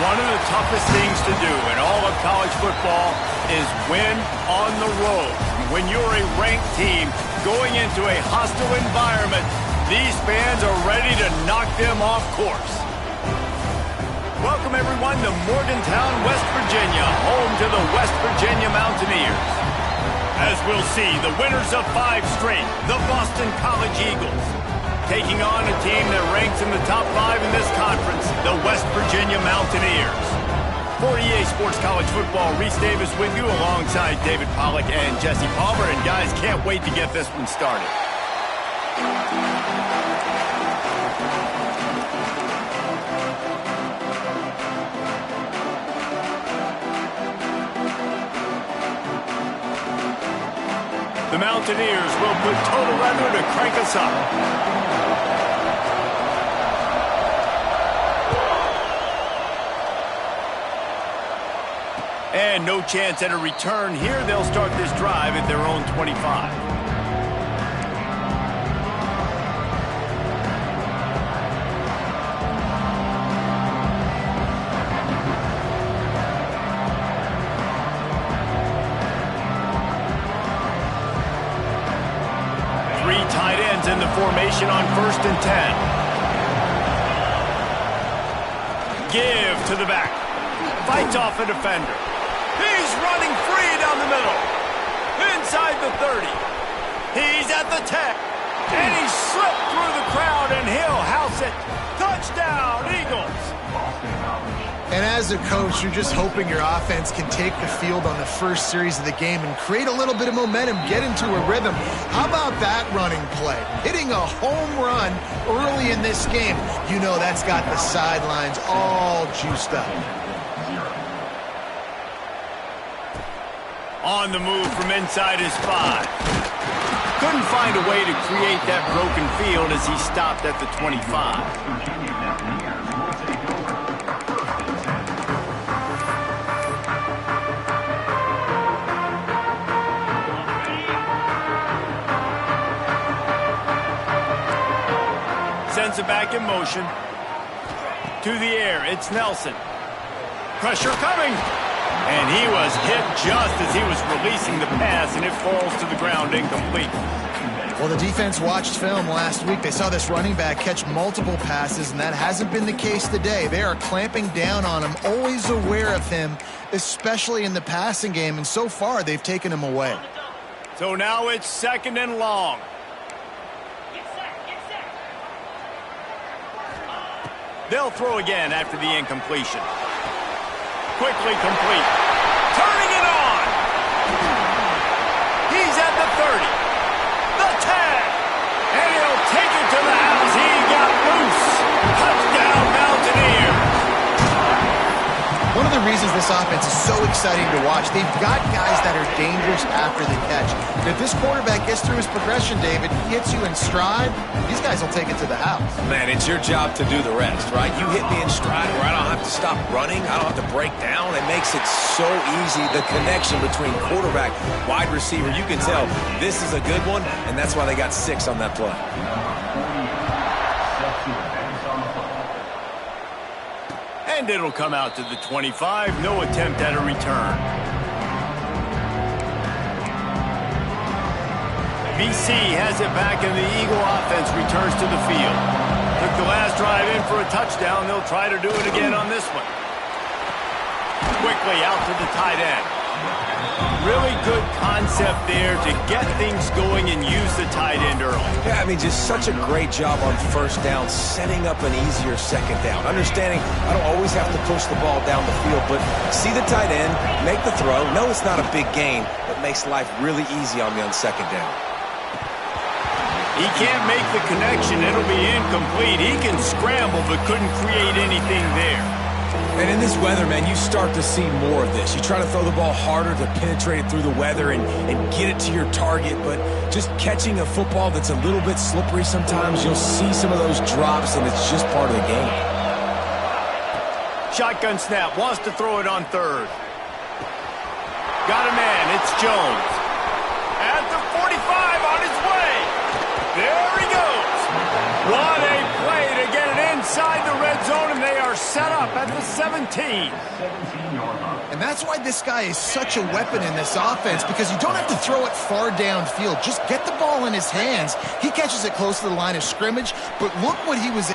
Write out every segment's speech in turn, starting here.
One of the toughest things to do in all of college football is win on the road. When you're a ranked team going into a hostile environment, these fans are ready to knock them off course. Welcome, everyone, to Morgantown, West Virginia, home to the West Virginia Mountaineers. As we'll see, the winners of 5 straight, the Boston College Eagles, taking on a team that ranks in the top 5 in this conference, the West Virginia Mountaineers. For EA Sports College Football, Reese Davis with you alongside David Pollack and Jesse Palmer. And guys, can't wait to get this one started. The Mountaineers will put total leather to crank us up. And no chance at a return here. They'll start this drive at their own 25. Three tight ends in the formation on 1st and 10. Give to the back. Fights off a defender. He's running free down the middle. Inside the 30. He's at the 10. And he slipped through the crowd, and he'll house it. Touchdown, Eagles. And as a coach, you're just hoping your offense can take the field on the first series of the game and create a little bit of momentum, get into a rhythm. How about that running play? Hitting a home run early in this game. You know that's got the sidelines all juiced up. On the move from inside his 5. Couldn't find a way to create that broken field as he stopped at the 25. Sends it back in motion. To the air, it's Nelson. Pressure coming. And he was hit just as he was releasing the pass, and it falls to the ground incomplete. Well, the defense watched film last week. They saw this running back catch multiple passes, and that hasn't been the case today. They are clamping down on him, always aware of him, especially in the passing game, and so far they've taken him away. So now it's 2nd and long. They'll throw again after the incompletion. Quickly complete. Turning it on. He's at the 30. The 10. And he'll take it to the house. He got loose. Touchdown, Mountaineers. One of the reasons this offense is so exciting to watch, they've got guys that are dangerous after the catch. And if this quarterback gets through his progression, David, he hits you in stride, these guys will take it to the house. Man, it's your job to do the rest, right? You hit me in stride where I don't have to stop running. I don't have to break down. It makes it so easy. The connection between quarterback, wide receiver, you can tell this is a good one, and that's why they got 6 on that play. And it'll come out to the 25. No attempt at a return. BC has it back, and the Eagle offense returns to the field. Took the last drive in for a touchdown. They'll try to do it again on this one. Quickly out to the tight end. Really good concept there to get things going and use the tight end early. Yeah, I mean, just such a great job on 1st down, setting up an easier 2nd down. Understanding I don't always have to push the ball down the field, but see the tight end, make the throw. No, it's not a big gain, but makes life really easy on me on 2nd down. He can't make the connection. It'll be incomplete. He can scramble, but couldn't create anything there. And in this weather, man, you start to see more of this. You try to throw the ball harder to penetrate it through the weather and get it to your target, but just catching a football that's a little bit slippery sometimes, you'll see some of those drops, and it's just part of the game. Shotgun snap, wants to throw it on 3rd. Got a man, it's Jones. At the 45, on his way. There he goes. What a play to get it inside the red zone, and they are set up at the 17. And that's why this guy is such a weapon in this offense, because you don't have to throw it far downfield. Just get the ball in his hands. He catches it close to the line of scrimmage, but look what he was...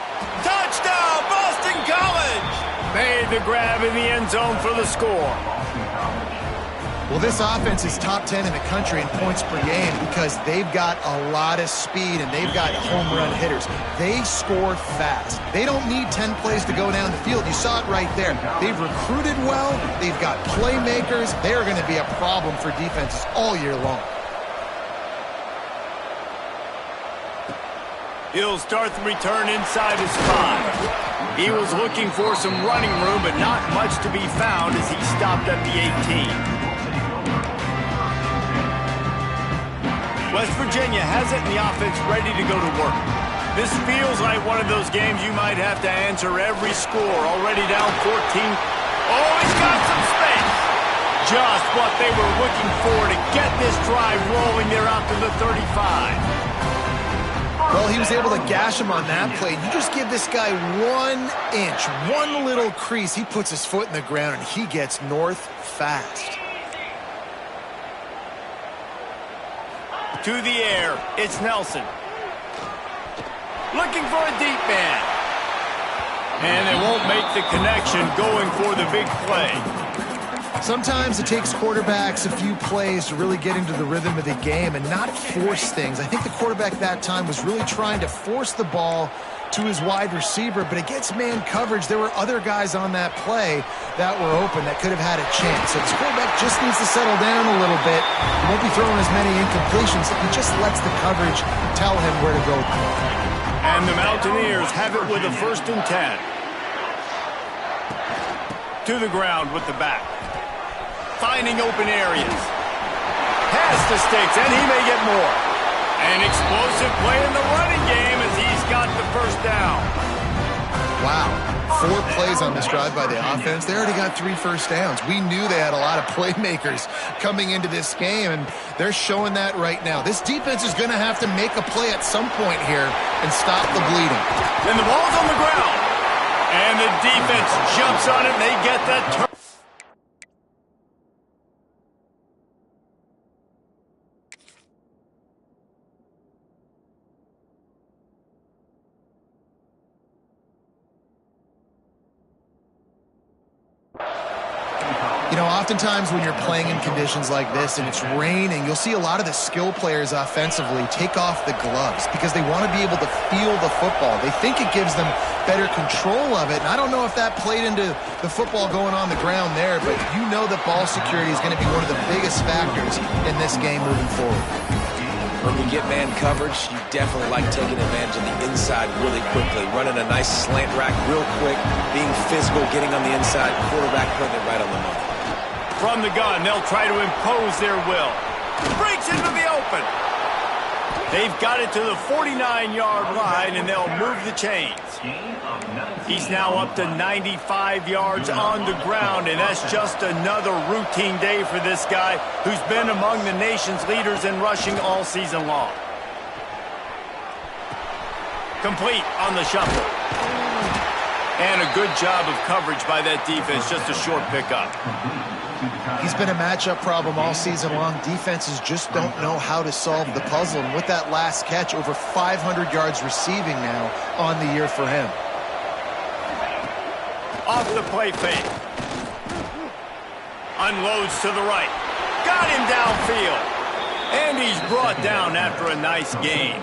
Touchdown, Boston College! Made the grab in the end zone for the score. Well, this offense is top 10 in the country in points per game because they've got a lot of speed and they've got home run hitters. They score fast. They don't need 10 plays to go down the field. You saw it right there. They've recruited well. They've got playmakers. They're going to be a problem for defenses all year long. He'll start the return inside his 5. He was looking for some running room, but not much to be found as he stopped at the 18. West Virginia has it in the offense ready to go to work. This feels like one of those games you might have to answer every score. Already down 14. Oh, he's got some space. Just what they were looking for to get this drive rolling there out to the 35. Well, he was able to gash him on that play. You just give this guy 1 inch, one little crease. He puts his foot in the ground, and he gets north fast. To the air, it's Nelson. Looking for a deep man. And they won't make the connection going for the big play. Sometimes it takes quarterbacks a few plays to really get into the rhythm of the game and not force things. I think the quarterback that time was really trying to force the ball to his wide receiver, but against man coverage, there were other guys on that play that were open that could have had a chance. So this quarterback just needs to settle down a little bit. He won't be throwing as many incompletions. He just lets the coverage tell him where to go. And the Mountaineers have it with a 1st and 10. To the ground with the back. Finding open areas. Has the stakes, and he may get more. An explosive play in the running game as he's got the 1st down. Wow. 4 plays on this drive by the offense. They already got 3 first downs. We knew they had a lot of playmakers coming into this game, and they're showing that right now. This defense is going to have to make a play at some point here and stop the bleeding. And the ball's on the ground. And the defense jumps on it, and they get that turn. You know, oftentimes when you're playing in conditions like this and it's raining, you'll see a lot of the skill players offensively take off the gloves because they want to be able to feel the football. They think it gives them better control of it. And I don't know if that played into the football going on the ground there, but you know that ball security is going to be one of the biggest factors in this game moving forward. When you get man coverage, you definitely like taking advantage of the inside really quickly, running a nice slant rack real quick, being physical, getting on the inside, quarterback putting it right on the money. From the gun, they'll try to impose their will. Breaks into the open. They've got it to the 49-yard line, and they'll move the chains. He's now up to 95 yards on the ground, and that's just another routine day for this guy who's been among the nation's leaders in rushing all season long. Complete on the shuffle. And a good job of coverage by that defense, just a short pickup. He's been a matchup problem all season long. Defenses just don't know how to solve the puzzle. And with that last catch, over 500 yards receiving now on the year for him. Off the play fake. Unloads to the right. Got him downfield. And he's brought down after a nice gain.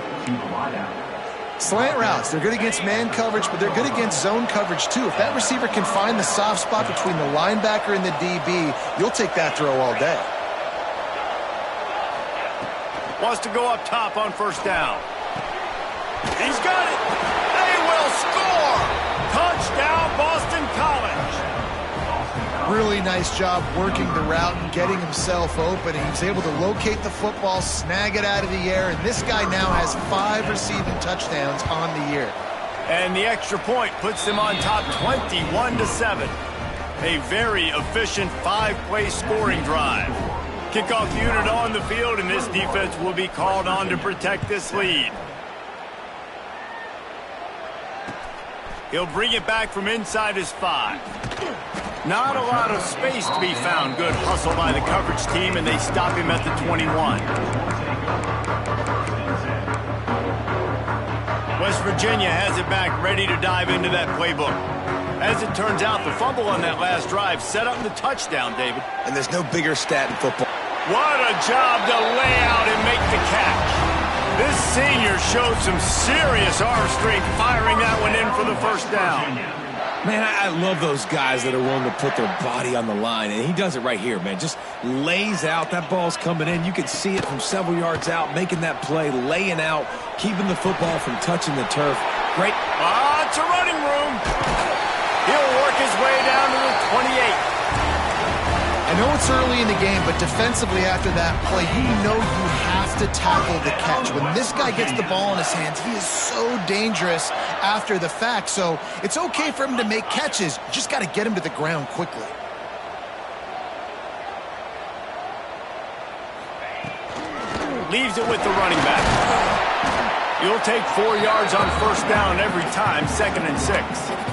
Slant routes, they're good against man coverage, but they're good against zone coverage too. If that receiver can find the soft spot between the linebacker and the DB, you'll take that throw all day. Wants to go up top on 1st down. He's got it. They will score. Touchdown, Boston College. Really nice job working the route and getting himself open. He was able to locate the football, snag it out of the air, and this guy now has 5 receiving touchdowns on the year. And the extra point puts them on top 21-7. A very efficient 5-play scoring drive. Kickoff unit on the field, and this defense will be called on to protect this lead. He'll bring it back from inside his 5. Not a lot of space to be found. Good hustle by the coverage team, and they stop him at the 21. West Virginia has it back, ready to dive into that playbook. As it turns out, the fumble on that last drive set up the touchdown, David. And there's no bigger stat in football. What a job to lay out and make the catch. This senior showed some serious arm strength firing that one in for the first down. Man, I love those guys that are willing to put their body on the line, and he does it right here, man. Just lays out. That ball's coming in. You can see it from several yards out, making that play, laying out, keeping the football from touching the turf. Great. It's a running room. He'll work his way down to the 28. I know it's early in the game, but defensively after that play, you know you have to tackle the catch. When this guy gets the ball in his hands, he is so dangerous after the fact. So it's okay for him to make catches. You just got to get him to the ground quickly. Leaves it with the running back. You'll take 4 yards on first down every time, 2nd and 6.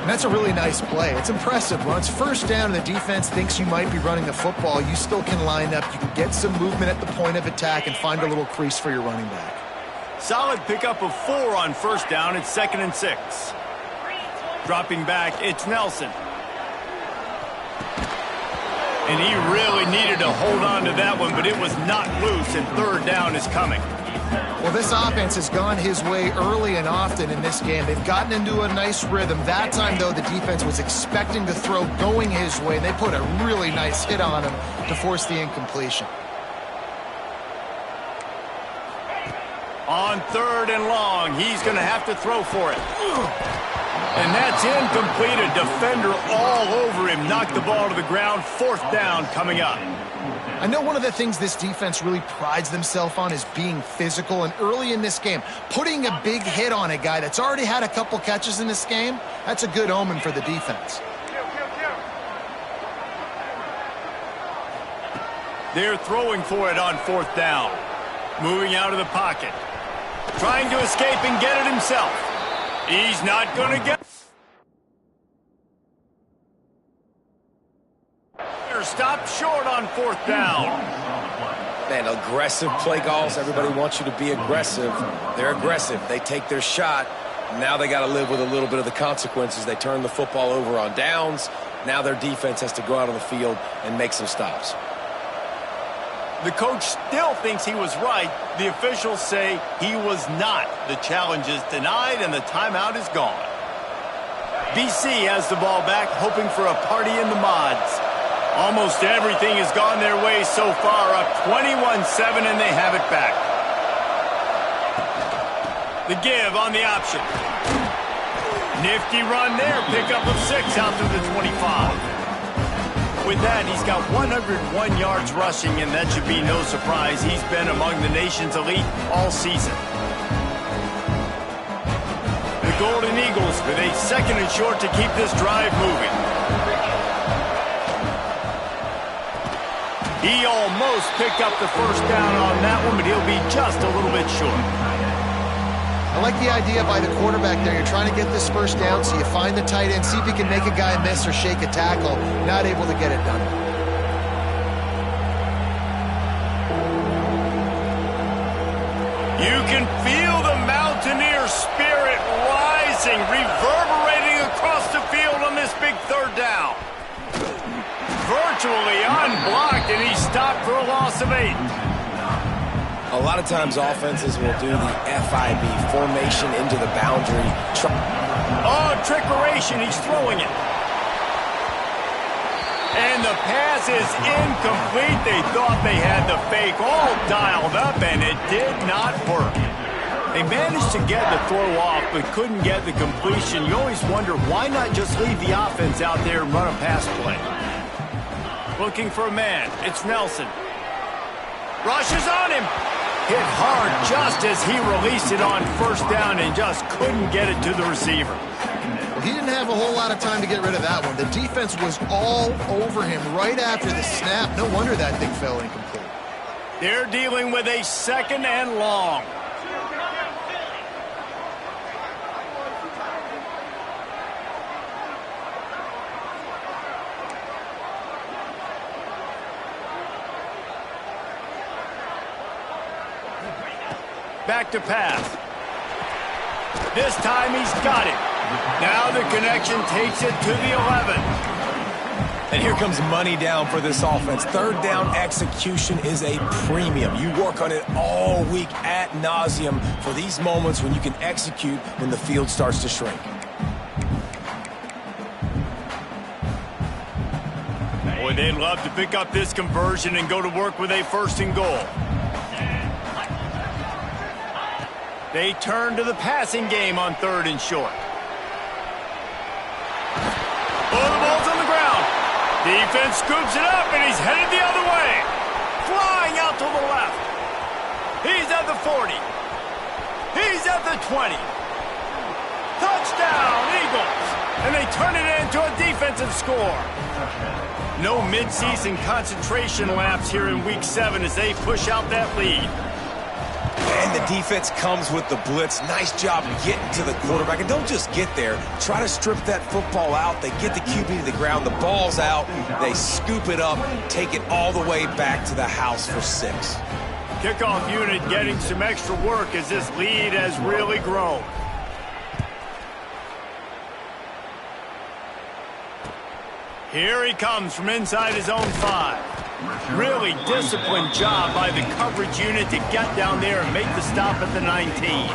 And that's a really nice play. It's impressive. When it's first down and the defense thinks you might be running the football, you still can line up. You can get some movement at the point of attack and find a little crease for your running back. Solid pickup of 4 on first down. It's 2nd and 6. Dropping back, it's Nelson. And he really needed to hold on to that one, but it was not loose, and 3rd down is coming. Well, this offense has gone his way early and often in this game. They've gotten into a nice rhythm. That time, though, the defense was expecting the throw going his way. They put a really nice hit on him to force the incompletion. On 3rd and long, he's going to have to throw for it. And that's incomplete. A defender all over him. Knocked the ball to the ground. 4th down coming up. I know one of the things this defense really prides themselves on is being physical, and early in this game, putting a big hit on a guy that's already had a couple catches in this game, that's a good omen for the defense. They're throwing for it on 4th down. Moving out of the pocket. Trying to escape and get it himself. He's not going to get it. Stopped short on 4th down. Man, aggressive play calls. Everybody wants you to be aggressive. They're aggressive. They take their shot. Now they got to live with a little bit of the consequences. They turn the football over on downs. Now their defense has to go out on the field and make some stops. The coach still thinks he was right. The officials say he was not. The challenge is denied and the timeout is gone. BC has the ball back, hoping for a party in the mods. Almost everything has gone their way so far, up 21-7, and they have it back. The give on the option. Nifty run there, pickup of 6 out to the 25. With that, he's got 101 yards rushing, and that should be no surprise. He's been among the nation's elite all season. The Golden Eagles with a 2nd and short to keep this drive moving. He almost picked up the first down on that one, but he'll be just a little bit short. I like the idea by the quarterback there. You're trying to get this first down, so you find the tight end, see if he can make a guy miss or shake a tackle. Not able to get it done. You can feel the Mountaineer spirit rising, reverberating across the field on this big 3rd down. Virtually unblocked, and he stopped for a loss of 8. A lot of times offenses will do the FIB, formation into the boundary. Oh, trickeration, he's throwing it. And the pass is incomplete. They thought they had the fake all dialed up, and it did not work. They managed to get the throw off, but couldn't get the completion. You always wonder, why not just leave the offense out there and run a pass play? Looking for a man. It's Nelson. Rushes on him. Hit hard just as he released it on first down and just couldn't get it to the receiver. Well, he didn't have a whole lot of time to get rid of that one. The defense was all over him right after the snap. No wonder that thing fell incomplete. They're dealing with a 2nd and long. back to pass. This time he's got it. Now the connection takes it to the 11. And here comes money down for this offense. Third down execution is a premium. You work on it all week ad nauseum for these moments when you can execute when the field starts to shrink. Boy, they'd love to pick up this conversion and go to work with a 1st and goal. They turn to the passing game on 3rd and short. Oh, the ball's on the ground. Defense scoops it up, and he's headed the other way. Flying out to the left. He's at the 40. He's at the 20. Touchdown, Eagles. And they turn it into a defensive score. No midseason concentration lapse here in Week 7 as they push out that lead. And the defense comes with the blitz. Nice job getting to the quarterback. And don't just get there. Try to strip that football out. They get the QB to the ground. The ball's out. They scoop it up, take it all the way back to the house for 6. Kickoff unit getting some extra work as this lead has really grown. Here he comes from inside his own 5. Really disciplined job by the coverage unit to get down there and make the stop at the 19.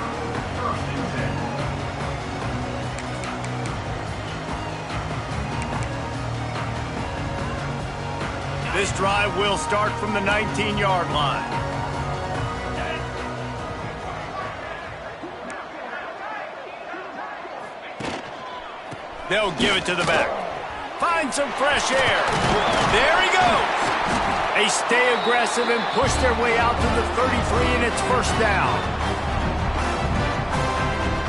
This drive will start from the 19-yard line. They'll give it to the back. Find some fresh air. There he goes. They stay aggressive and push their way out to the 33, and it's 1st down.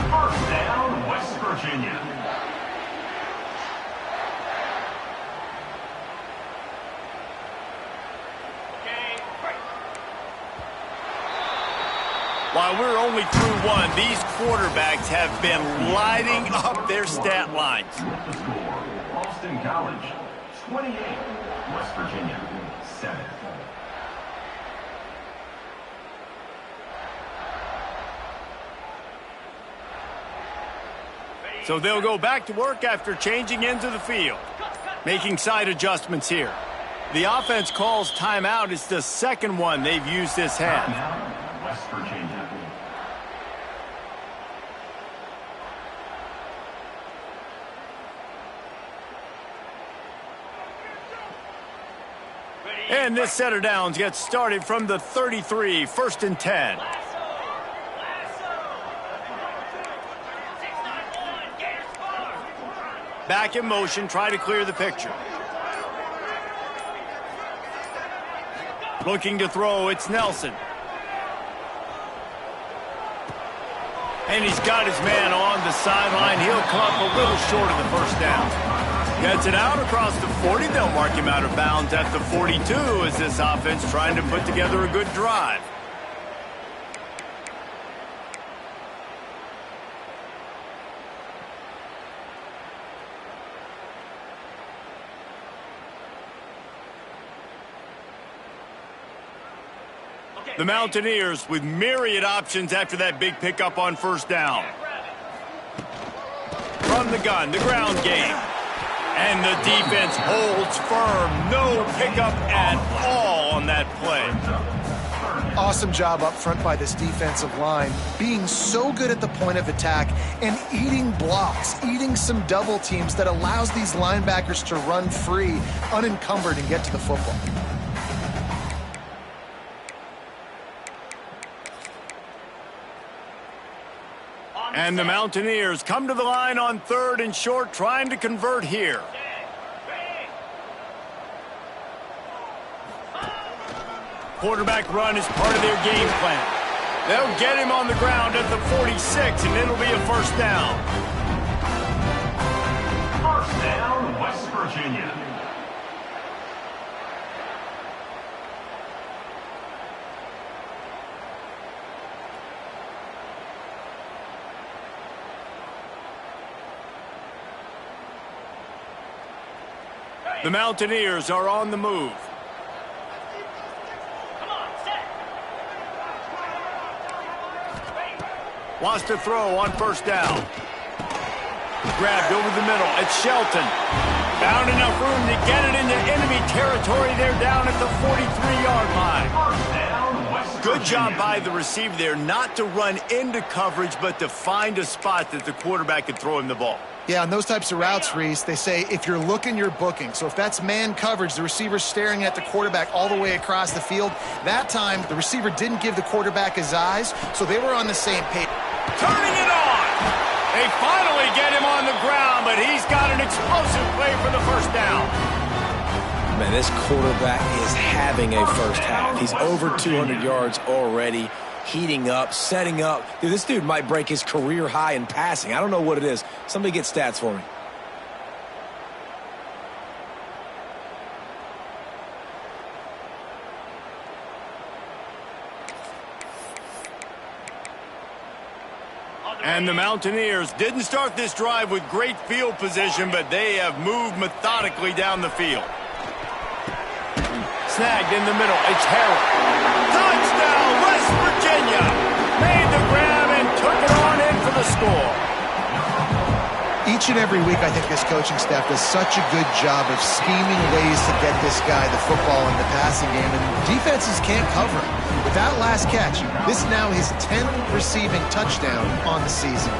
1st down, West Virginia. While we're only through 1, these quarterbacks have been lighting up their stat lines. The score, Boston College, 28, West Virginia, 7. So they'll go back to work after changing into the field. Making side adjustments here. The offense calls timeout. It's the 2nd one they've used this half. West Virginia. And this set of downs gets started from the 33, 1st and 10. Back in motion, try to clear the picture. Looking to throw, it's Nelson. And he's got his man on the sideline. He'll come up a little short of the 1st down. Gets it out across the 40. They'll mark him out of bounds at the 42 as this offense trying to put together a good drive. The Mountaineers with myriad options after that big pickup on 1st down. From the gun, the ground game. And the defense holds firm. No pickup at all on that play. Awesome job up front by this defensive line, being so good at the point of attack and eating blocks, eating some double teams that allows these linebackers to run free, unencumbered, and get to the football. And the Mountaineers come to the line on 3rd and short, trying to convert here. Quarterback run is part of their game plan. They'll get him on the ground at the 46, and it'll be a 1st down. 1st down, West Virginia. The Mountaineers are on the move. Wants to throw on first down. Grabbed over the middle. It's Shelton. Found enough room to get it into enemy territory. They're down at the 43-yard line. Good job by the receiver there not to run into coverage, but to find a spot that the quarterback could throw him the ball. Yeah, on those types of routes, Reese, they say if you're looking, you're booking. So if that's man coverage, the receiver's staring at the quarterback all the way across the field. That time, the receiver didn't give the quarterback his eyes, so they were on the same page. Turning it on! They finally get him on the ground, but he's got an explosive play for the first down. Man, this quarterback is having a first half. He's over 200 yards already, heating up, setting up. Dude, this dude might break his career high in passing. I don't know what it is. Somebody get stats for me. And the Mountaineers didn't start this drive with great field position, but they have moved methodically down the field. Snagged in the middle. It's Harrell. Touchdown, West Virginia. Made the grab and took it on in for the score. Each and every week, I think this coaching staff does such a good job of scheming ways to get this guy the football in the passing game, and defenses can't cover him. With that last catch, this is now his 10th receiving touchdown on the season.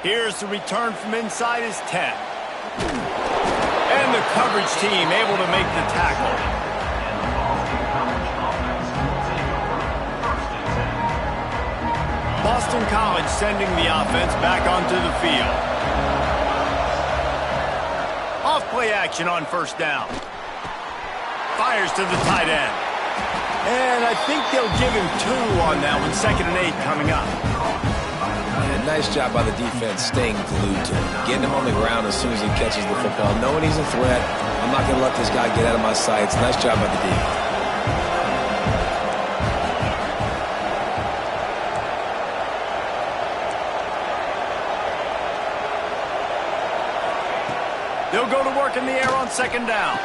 Here's the return from inside his 10. And the coverage team able to make the tackle. Boston College sending the offense back onto the field. Off play action on first down. Fires to the tight end. And I think they'll give him 2 on that one. 2nd and 8 coming up. And nice job by the defense staying glued to him. Getting him on the ground as soon as he catches the football. Knowing he's a threat. I'm not going to let this guy get out of my sights. Nice job by the defense. They'll go to work in the air on 2nd down.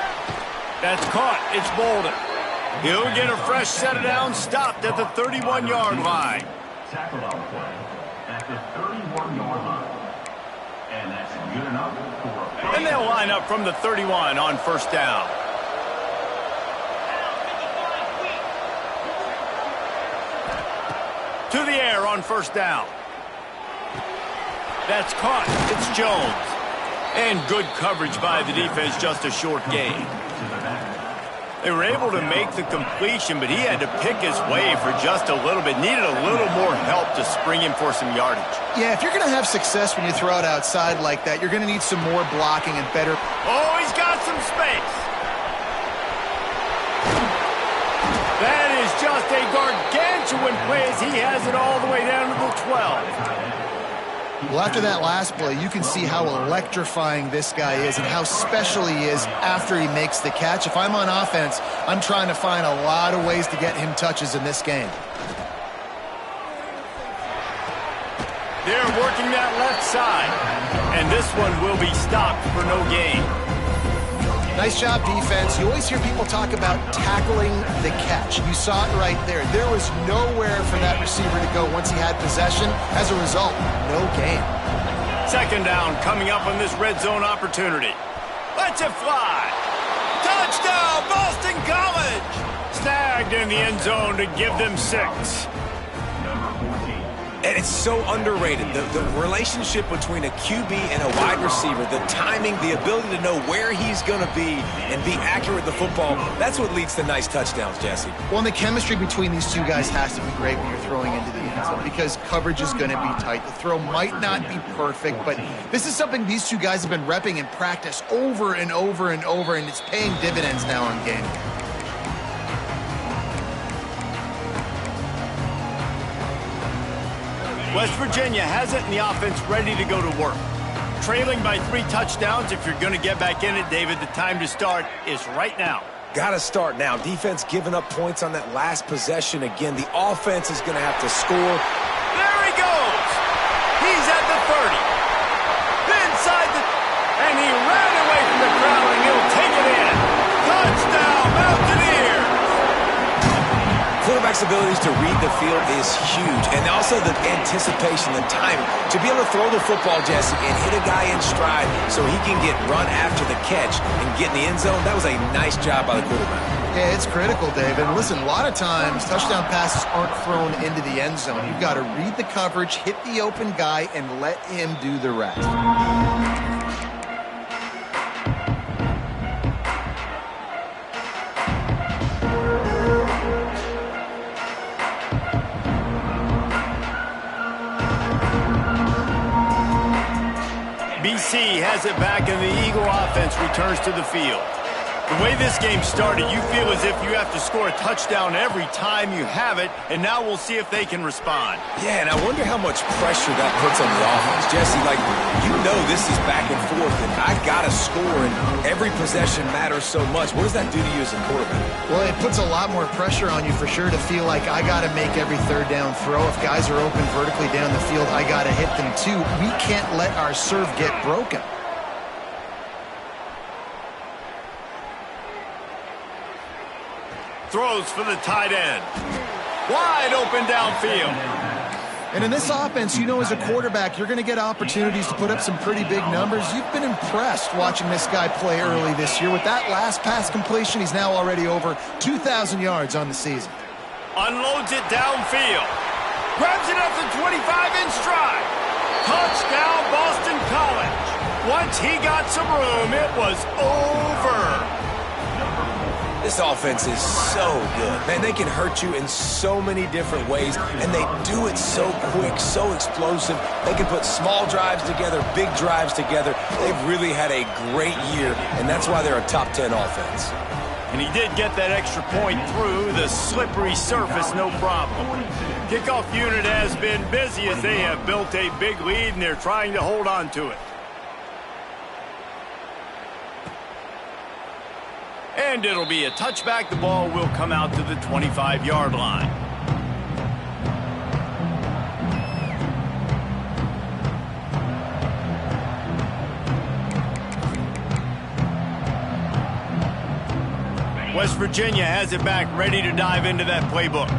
That's caught. It's Bolden. He'll get a fresh set of downs, stopped at the 31-yard line. Tackled on the play at the 31-yard line. And that's good enough for And they'll line up from the 31 on first down. To the air on first down. That's caught. It's Jones. And good coverage by the defense, just a short gain. They were able to make the completion, but he had to pick his way for just a little bit. Needed a little more help to spring him for some yardage. Yeah, if you're going to have success when you throw it outside like that, you're going to need some more blocking and better. Oh, he's got some space. That is just a gargantuan play as he has it all the way down to the 12. Well, after that last play, you can see how electrifying this guy is and how special he is after he makes the catch. If I'm on offense, I'm trying to find a lot of ways to get him touches in this game. They're working that left side, and this one will be stopped for no gain. Nice job, defense. You always hear people talk about tackling the catch. You saw it right there. There was nowhere for that receiver to go once he had possession. As a result, no gain. 2nd down coming up on this red zone opportunity. Let's it fly. Touchdown, Boston College! Snagged in the end zone to give them 6. And it's so underrated. The relationship between a QB and a wide receiver, the timing, the ability to know where he's going to be and be accurate with the football, that's what leads to nice touchdowns, Jesse. Well, and the chemistry between these two guys has to be great when you're throwing into the end zone because coverage is going to be tight. The throw might not be perfect, but this is something these two guys have been repping in practice over and over and over, and it's paying dividends now on game. West Virginia has it in the offense ready to go to work. Trailing by 3 touchdowns. If you're going to get back in it, David, the time to start is right now. Got to start now. Defense giving up points on that last possession. Again, the offense is going to have to score. There he goes. He's at the 30. Inside the... And he ran away from the crowd, and he'll take it in. Touchdown, Mountaineers. flexibility to read the field is huge. And also the anticipation, the timing. To be able to throw the football, Jesse, and hit a guy in stride so he can get run after the catch and get in the end zone, that was a nice job by the quarterback. Yeah, it's critical, Dave. And listen, a lot of times touchdown passes aren't thrown into the end zone. You've got to read the coverage, hit the open guy, and let him do the rest. BC has it back, and the Eagle offense returns to the field. The way this game started, you feel as if you have to score a touchdown every time you have it, and now we'll see if they can respond. Yeah, and I wonder how much pressure that puts on the offense. Jesse, like, you know this is back and forth, and I got to score, and every possession matters so much. What does that do to you as a quarterback? Well, it puts a lot more pressure on you for sure to feel like I got to make every third down throw. If guys are open vertically down the field, I got to hit them too. We can't let our serve get broken. Throws for the tight end. Wide open downfield. And in this offense, you know as a quarterback, you're going to get opportunities to put up some pretty big numbers. You've been impressed watching this guy play early this year. With that last pass completion, he's now already over 2,000 yards on the season. Unloads it downfield. Grabs it up to 25 in stride. Touchdown, Boston College. Once he got some room, it was over. This offense is so good. Man, they can hurt you in so many different ways, and they do it so quick, so explosive. They can put small drives together, big drives together. They've really had a great year, and that's why they're a top 10 offense. And he did get that extra point through the slippery surface, no problem. Kickoff unit has been busy as they have built a big lead, and they're trying to hold on to it. And it'll be a touchback. The ball will come out to the 25-yard line. West Virginia has it back, ready to dive into that playbook.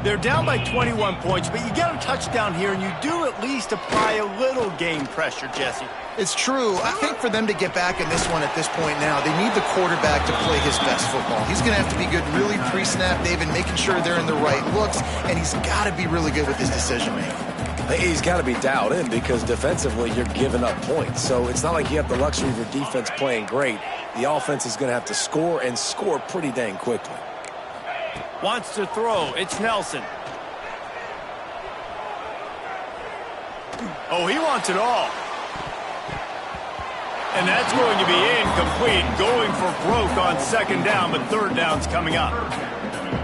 They're down by 21 points, but you get a touchdown here, and you do at least apply a little game pressure, Jesse. It's true. I think for them to get back in this one at this point now, they need the quarterback to play his best football. He's going to have to be good really pre-snap, David, making sure they're in the right looks, and he's got to be really good with his decision-making. He's got to be dialed in because defensively you're giving up points. So it's not like you have the luxury of your defense playing great. The offense is going to have to score and score pretty dang quickly. Wants to throw. It's Nelson. Oh, he wants it all. And that's going to be incomplete. Going for broke on second down, but third down's coming up.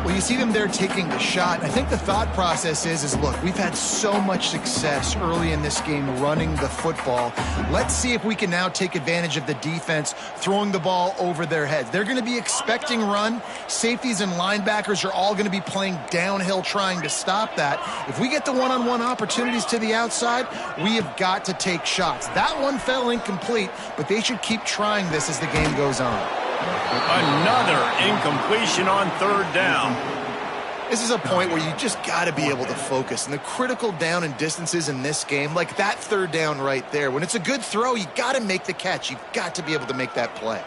Well, you see them there taking the shot. I think the thought process is look, we've had so much success early in this game running the football. Let's see if we can now take advantage of the defense throwing the ball over their heads. They're going to be expecting run. Safeties and linebackers are all going to be playing downhill trying to stop that. If we get the one-on-one opportunities to the outside, we have got to take shots. That one fell incomplete, but they should keep trying this as the game goes on. Another incompletion on third down. This is a point where you just got to be able to focus. And the critical down and distances in this game, like that third down right there, when it's a good throw, you got to make the catch. You've got to be able to make that play.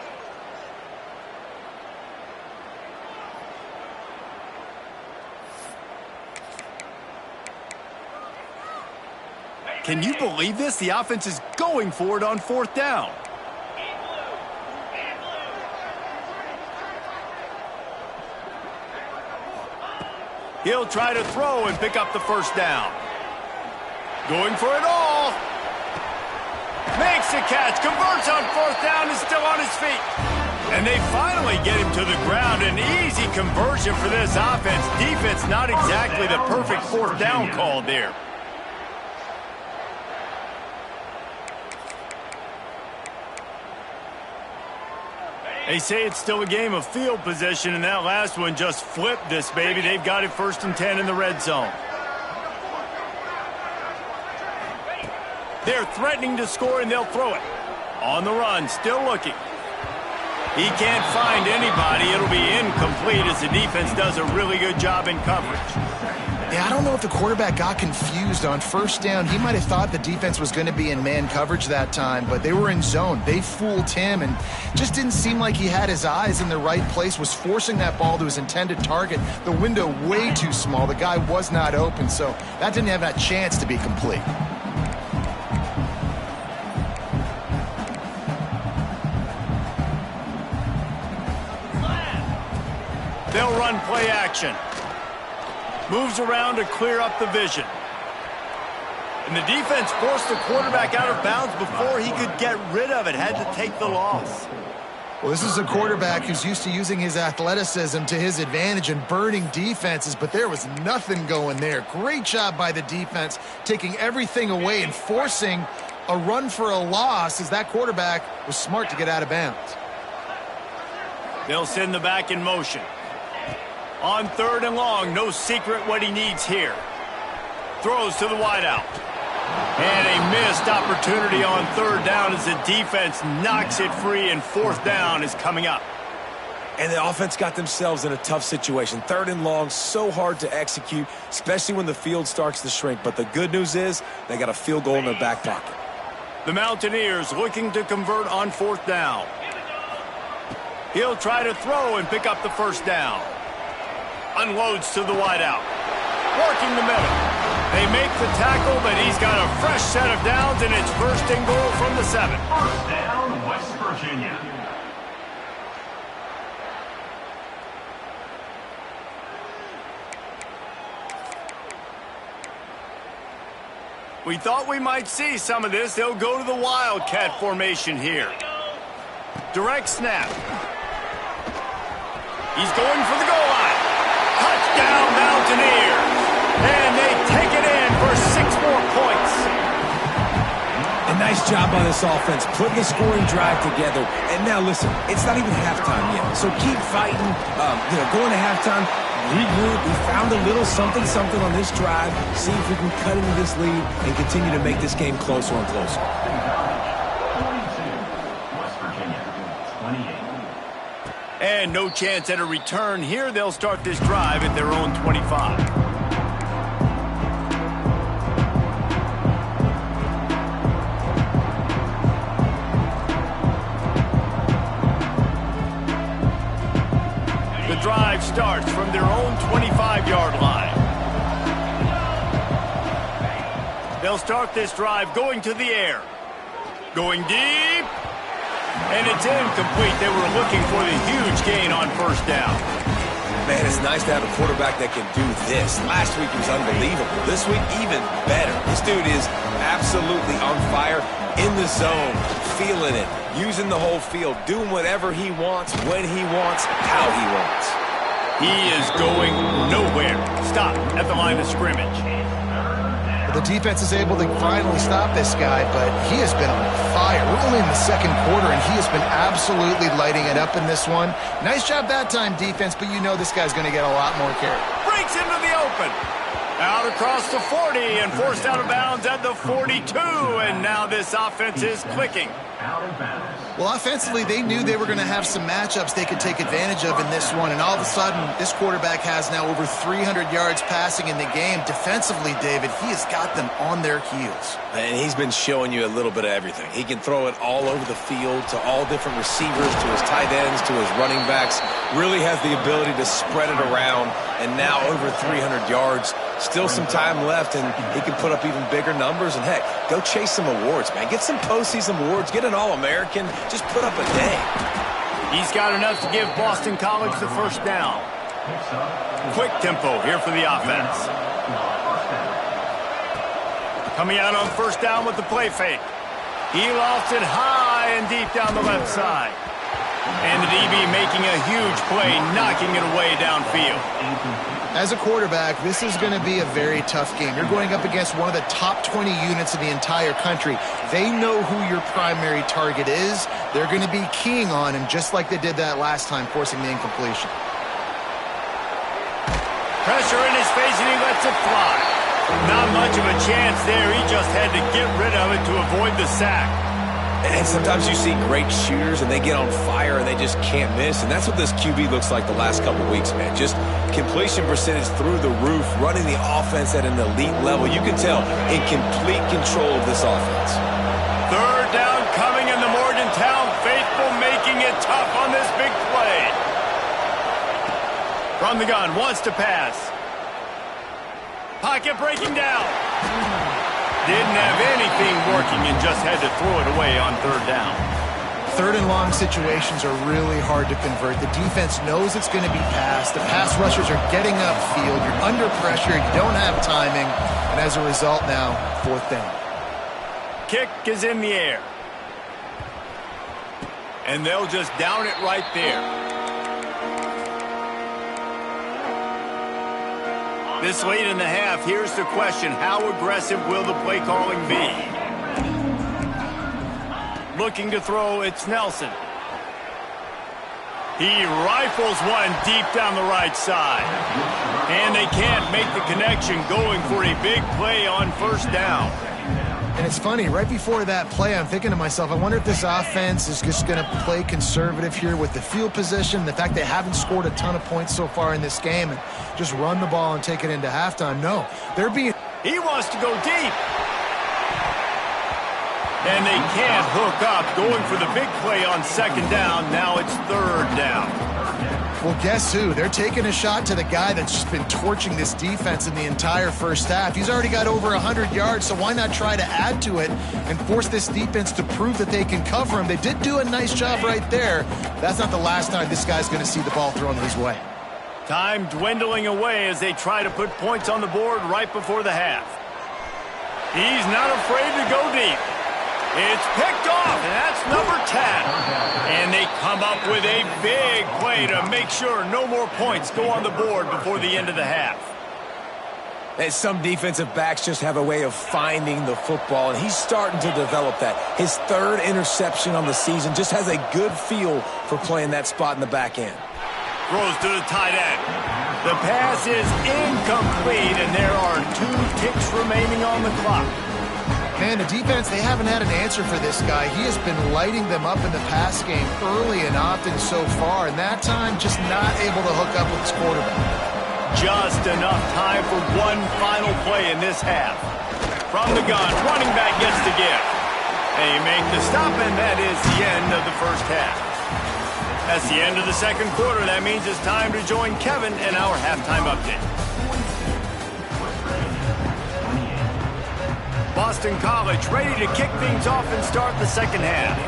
Can you believe this? The offense is going for it on fourth down. He'll try to throw and pick up the first down. Going for it all. Makes the catch. Converts on fourth down. Is still on his feet. And they finally get him to the ground. An easy conversion for this offense. Defense not exactly the perfect fourth down call there. They say it's still a game of field position, and that last one just flipped this baby. They've got it 1st and 10 in the red zone. They're threatening to score, and they'll throw it. On the run, still looking. He can't find anybody. It'll be incomplete as the defense does a really good job in coverage. Yeah, I don't know if the quarterback got confused on first down. He might have thought the defense was going to be in man coverage that time, but they were in zone. They fooled him and just didn't seem like he had his eyes in the right place, was forcing that ball to his intended target. The window way too small. The guy was not open, so that didn't have that chance to be complete. They'll run play action. Moves around to clear up the vision. And the defense forced the quarterback out of bounds before he could get rid of it. Had to take the loss. Well, this is a quarterback who's used to using his athleticism to his advantage and burning defenses, but there was nothing going there. Great job by the defense, taking everything away and forcing a run for a loss as that quarterback was smart to get out of bounds. They'll send the back in motion. On 3rd and long, no secret what he needs here. Throws to the wideout. And a missed opportunity on 3rd down as the defense knocks it free, and 4th down is coming up. And the offense got themselves in a tough situation. 3rd and long, so hard to execute, especially when the field starts to shrink. But the good news is they got a field goal in their back pocket. The Mountaineers looking to convert on 4th down. He'll try to throw and pick up the 1st down. Unloads to the wideout. Working the middle. They make the tackle, but he's got a fresh set of downs, and it's 1st and goal from the 7. 1st down, West Virginia. We thought we might see some of this. They'll go to the Wildcat formation here. Direct snap. He's going for the goal line. Touchdown, Mountaineers. And they take it in for 6 more points. A nice job by this offense, putting the scoring drive together. And now, listen, it's not even halftime yet. So keep fighting, going to halftime, regroup. We found a little something on this drive. See if we can cut into this lead and continue to make this game closer and closer. 22, West Virginia, 28. And no chance at a return here. They'll start this drive at their own 25. The drive starts from their own 25-yard line. They'll start this drive going to the air. Going deep. And it's incomplete. They were looking for the huge gain on 1st down. Man, it's nice to have a quarterback that can do this. Last week he was unbelievable. This week, even better. This dude is absolutely on fire, in the zone, feeling it, using the whole field, doing whatever he wants, when he wants, how he wants. He is going nowhere. Stop at the line of scrimmage. The defense is able to finally stop this guy, but he has been on fire. We're only in the 2nd quarter, and he has been absolutely lighting it up in this one. Nice job that time, defense, but you know this guy's going to get a lot more carry. Breaks into the open. Out across the 40 and forced out of bounds at the 42, and now this offense is clicking. Out of bounds. Well, offensively, they knew they were going to have some matchups they could take advantage of in this one, and all of a sudden, this quarterback has now over 300 yards passing in the game. Defensively, David, he has got them on their heels. And he's been showing you a little bit of everything. He can throw it all over the field to all different receivers, to his tight ends, to his running backs. Really has the ability to spread it around, and now over 300 yards. Still some time left, and he can put up even bigger numbers. And, heck, go chase some awards, man. Get some postseason awards. Get an All-American. Just put up a day. He's got enough to give Boston College the 1st down. Quick tempo here for the offense. Coming out on 1st down with the play fake. He lost it high and deep down the left side. And the DB making a huge play, knocking it away downfield. As a quarterback, this is going to be a very tough game. You're going up against one of the top 20 units in the entire country. They know who your primary target is. They're going to be keying on him just like they did that last time, forcing the incompletion. Pressure in his face, and he lets it fly. Not much of a chance there. He just had to get rid of it to avoid the sack. And sometimes you see great shooters and they get on fire and they just can't miss. And that's what this QB looks like the last couple weeks, man. Just completion percentage through the roof, running the offense at an elite level. You can tell in complete control of this offense. Third down coming in the Morgantown faithful, making it tough on this big play. From the gun, wants to pass. Pocket breaking down. Didn't have anything working and just had to throw it away on third down. Third and long situations are really hard to convert. The defense knows it's going to be passed. The pass rushers are getting upfield. You're under pressure. You don't have timing. And as a result now, fourth down. Kick is in the air. And they'll just down it right there. This late in the half, here's the question. How aggressive will the play calling be? Looking to throw, it's Nelson. He rifles one deep down the right side. And they can't make the connection, going for a big play on first down. And it's funny, right before that play, I'm thinking to myself, I wonder if this offense is just going to play conservative here with the field position, the fact they haven't scored a ton of points so far in this game, and just run the ball and take it into halftime. No, they're being... He wants to go deep. And they can't hook up, going for the big play on second down. Now it's third down. Well, guess who? They're taking a shot to the guy that's just been torching this defense in the entire first half. He's already got over 100 yards, so why not try to add to it and force this defense to prove that they can cover him? They did do a nice job right there. That's not the last time this guy's going to see the ball thrown his way. Time dwindling away as they try to put points on the board right before the half. He's not afraid to go deep. It's picked off, and that's number 10. And they come up with a big play to make sure no more points go on the board before the end of the half. And some defensive backs just have a way of finding the football, and he's starting to develop that. His third interception on the season, just has a good feel for playing that spot in the back end. Throws to the tight end. The pass is incomplete, and there are 2 ticks remaining on the clock. Man, the defense, they haven't had an answer for this guy. He has been lighting them up in the pass game early and often so far, and that time just not able to hook up with his quarterback. Just enough time for one final play in this half. From the gun, running back gets the gift. They make the stop, and that is the end of the first half. That's the end of the second quarter. That means it's time to join Kevin in our halftime update. Boston College ready to kick things off and start the second half.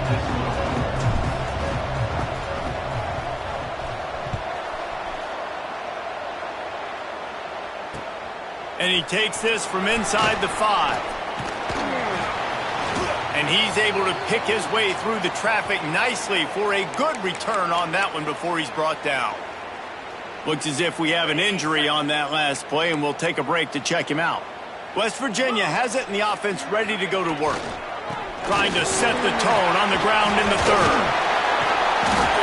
And he takes this from inside the 5. And he's able to pick his way through the traffic nicely for a good return on that one before he's brought down. Looks as if we have an injury on that last play, and we'll take a break to check him out. West Virginia has it, and the offense ready to go to work. Trying to set the tone on the ground in the third.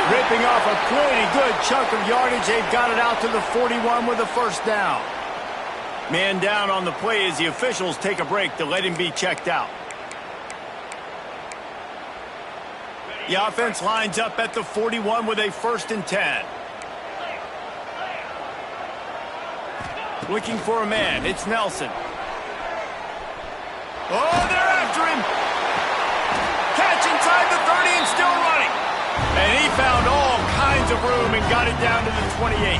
Ripping off a pretty good chunk of yardage. They've got it out to the 41 with a first down. Man down on the play as the officials take a break to let him be checked out. The offense lines up at the 41 with a 1st and 10. Looking for a man. It's Nelson. Oh, they're after him. Catch inside the 30 and still running. And he found all kinds of room and got it down to the 28.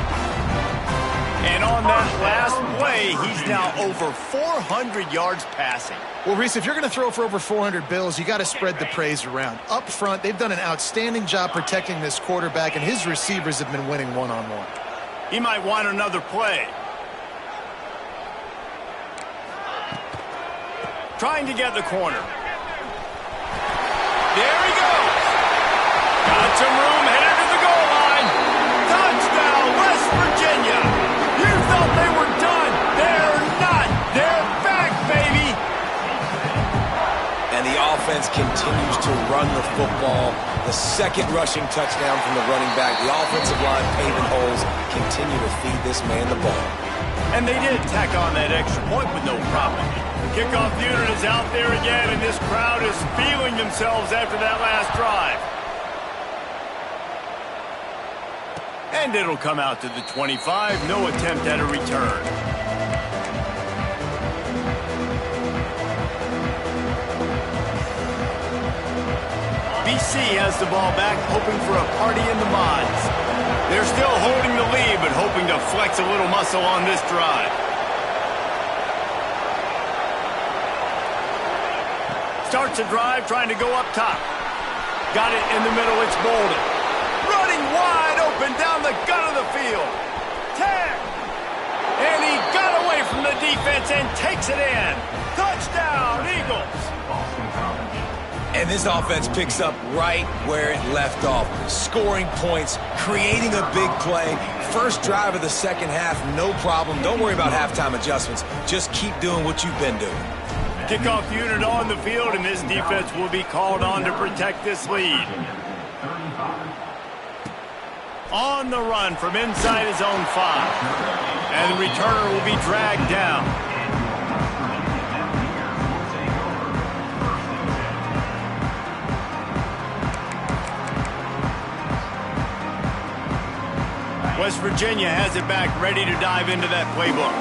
And on that last play, he's now over 400 yards passing. Well, Reese, if you're going to throw for over 400 bills, you got to spread the praise around. Up front, they've done an outstanding job protecting this quarterback, and his receivers have been winning one-on-one. He might want another play. Trying to get the corner. There he goes. Got some room, headed to the goal line. Touchdown, West Virginia. You thought they were done. They're not. They're back, baby. And the offense continues to run the football. The second rushing touchdown from the running back. The offensive line paving holes. Continue to feed this man the ball. And they did tack on that extra point with no problem. Kickoff unit is out there again, and this crowd is feeling themselves after that last drive. And it'll come out to the 25. No attempt at a return. BC has the ball back, hoping for a party in the mods. They're still holding the lead, but hoping to flex a little muscle on this drive. Starts a drive, trying to go up top. Got it in the middle, it's Bolden. Running wide open down the gut of the field. Tag! And he got away from the defense and takes it in. Touchdown, Eagles! And this offense picks up right where it left off. Scoring points, creating a big play. First drive of the second half, no problem. Don't worry about halftime adjustments. Just keep doing what you've been doing. Kickoff unit on the field, and this defense will be called on to protect this lead. On the run from inside his own 5. And the returner will be dragged down. West Virginia has it back, ready to dive into that playbook.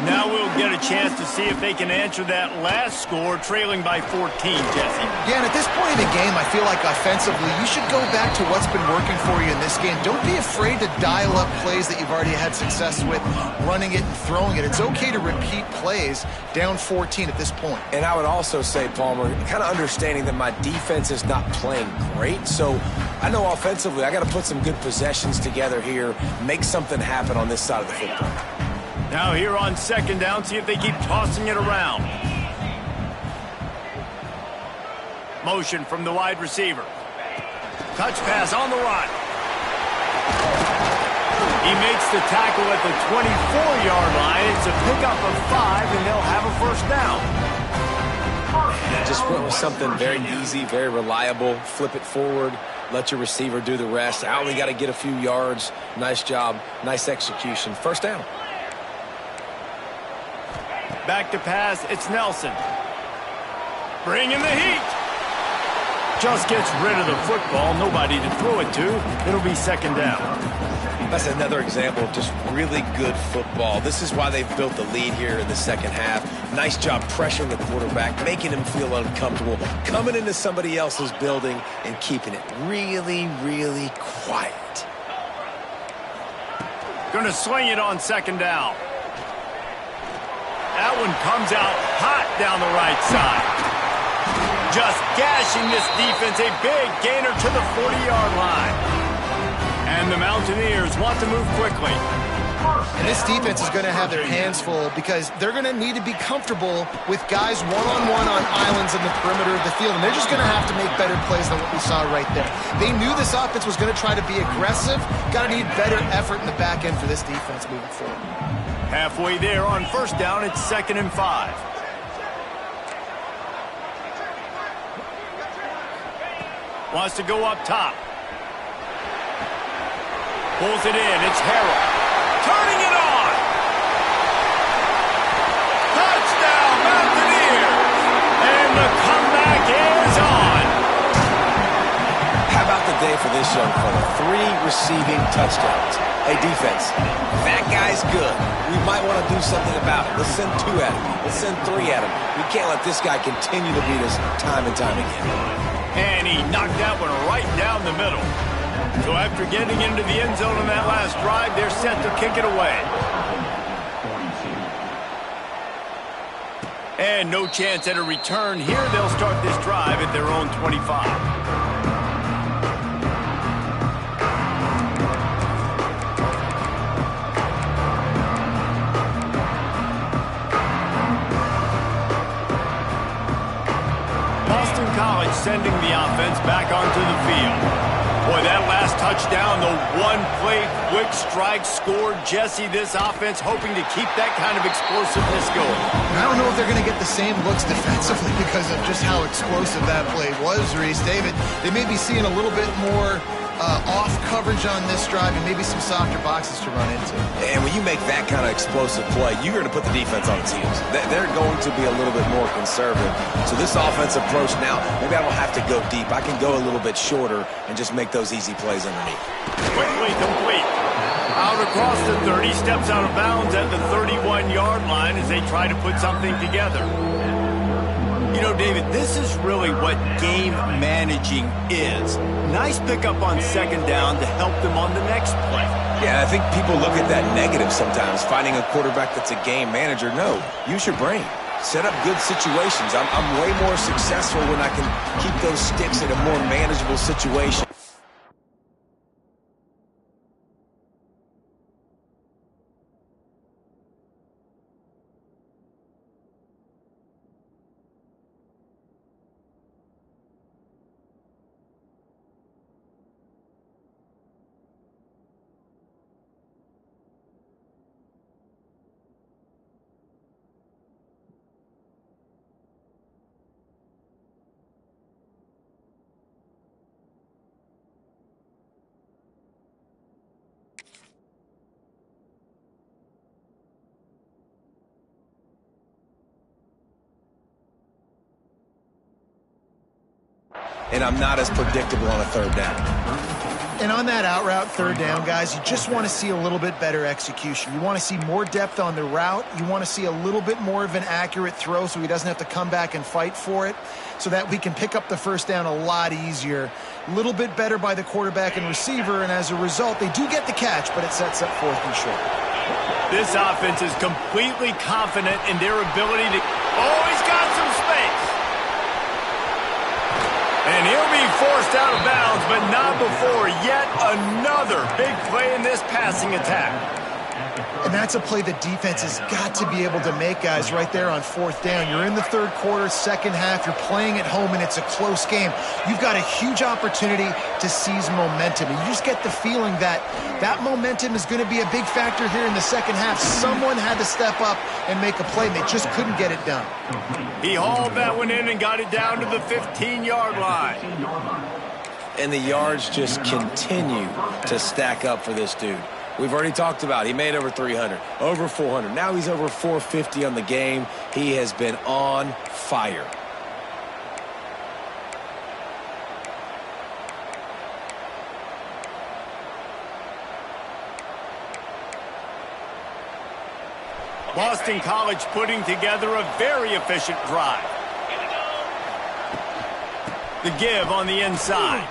Now we'll get a chance to see if they can answer that last score, trailing by 14, Jesse. Yeah, and at this point in the game, I feel like offensively, you should go back to what's been working for you in this game. Don't be afraid to dial up plays that you've already had success with, running it and throwing it. It's okay to repeat plays down 14 at this point. And I would also say, Palmer, kind of understanding that my defense is not playing great, so I know offensively I got to put some good possessions together here, make something happen on this side of the football. Now here on second down, see if they keep tossing it around. Motion from the wide receiver. Touch pass on the run. He makes the tackle at the 24-yard line. It's a pickup of 5, and they'll have a first down. Just went with something very easy, very reliable. Flip it forward, let your receiver do the rest. I only got to get a few yards. Nice job, nice execution. First down. Back to pass, it's Nelson. Bringing the heat. Just gets rid of the football, nobody to throw it to. It'll be second down. That's another example of just really good football. This is why they've built the lead here in the second half. Nice job pressuring the quarterback, making him feel uncomfortable, coming into somebody else's building and keeping it really, really quiet. Gonna sling it on second down. That one comes out hot down the right side. Just gashing this defense, a big gainer to the 40-yard line. And the Mountaineers want to move quickly. And this defense is going to have their hands full because they're going to need to be comfortable with guys one-on-one on islands in the perimeter of the field. And they're just going to have to make better plays than what we saw right there. They knew this offense was going to try to be aggressive. Got to need better effort in the back end for this defense moving forward. Halfway there on first down, it's 2nd and 5. Wants to go up top. Pulls it in, it's Harrell. Turning it on! Touchdown, Mountaineers! And the comeback is on! How about the day for this young fella? 3 receiving touchdowns. Hey, defense, that guy's good. We might want to do something about it. Let's send 2 at him. Let's send 3 at him. We can't let this guy continue to beat us time and time again. And he knocked that one right down the middle. So after getting into the end zone on that last drive, they're set to kick it away. And no chance at a return here. They'll start this drive at their own 25. Sending the offense back onto the field. Boy, that last touchdown, the one-play quick strike scored. Jesse, this offense hoping to keep that kind of explosiveness going. I don't know if they're going to get the same looks defensively because of just how explosive that play was, Reese. David, they may be seeing a little bit more off coverage on this drive and maybe some softer boxes to run into. And when you make that kind of explosive play, you're going to put the defense on its heels. They're going to be a little bit more conservative. So this offensive approach now, maybe I don't have to go deep. I can go a little bit shorter and just make those easy plays underneath. Quickly complete. Out across the 30, steps out of bounds at the 31-yard line as they try to put something together. You know, David, this is really what game managing is. Nice pickup on second down to help them on the next play. Yeah, I think people look at that negative sometimes, finding a quarterback that's a game manager. No, use your brain. Set up good situations. I'm way more successful when I can keep those sticks in a more manageable situation. And I'm not as predictable on a third down. And on that out route, third down, guys, you just want to see a little bit better execution. You want to see more depth on the route. You want to see a little bit more of an accurate throw so he doesn't have to come back and fight for it, so that we can pick up the first down a lot easier. A little bit better by the quarterback and receiver, and as a result, they do get the catch, but it sets up fourth and short. This offense is completely confident in their ability to... Oh, he's got some space. And he'll be forced out of bounds, but not before yet another big play in this passing attack. And that's a play the defense has got to be able to make, guys, right there on fourth down. You're in the third quarter, second half. You're playing at home, and it's a close game. You've got a huge opportunity to seize momentum. And you just get the feeling that that momentum is going to be a big factor here in the second half. Someone had to step up and make a play, and they just couldn't get it done. He hauled that one in and got it down to the 15-yard line. And the yards just continue to stack up for this dude. We've already talked about it. He made over 300, over 400. Now he's over 450 on the game. He has been on fire. Boston College putting together a very efficient drive. The give on the inside.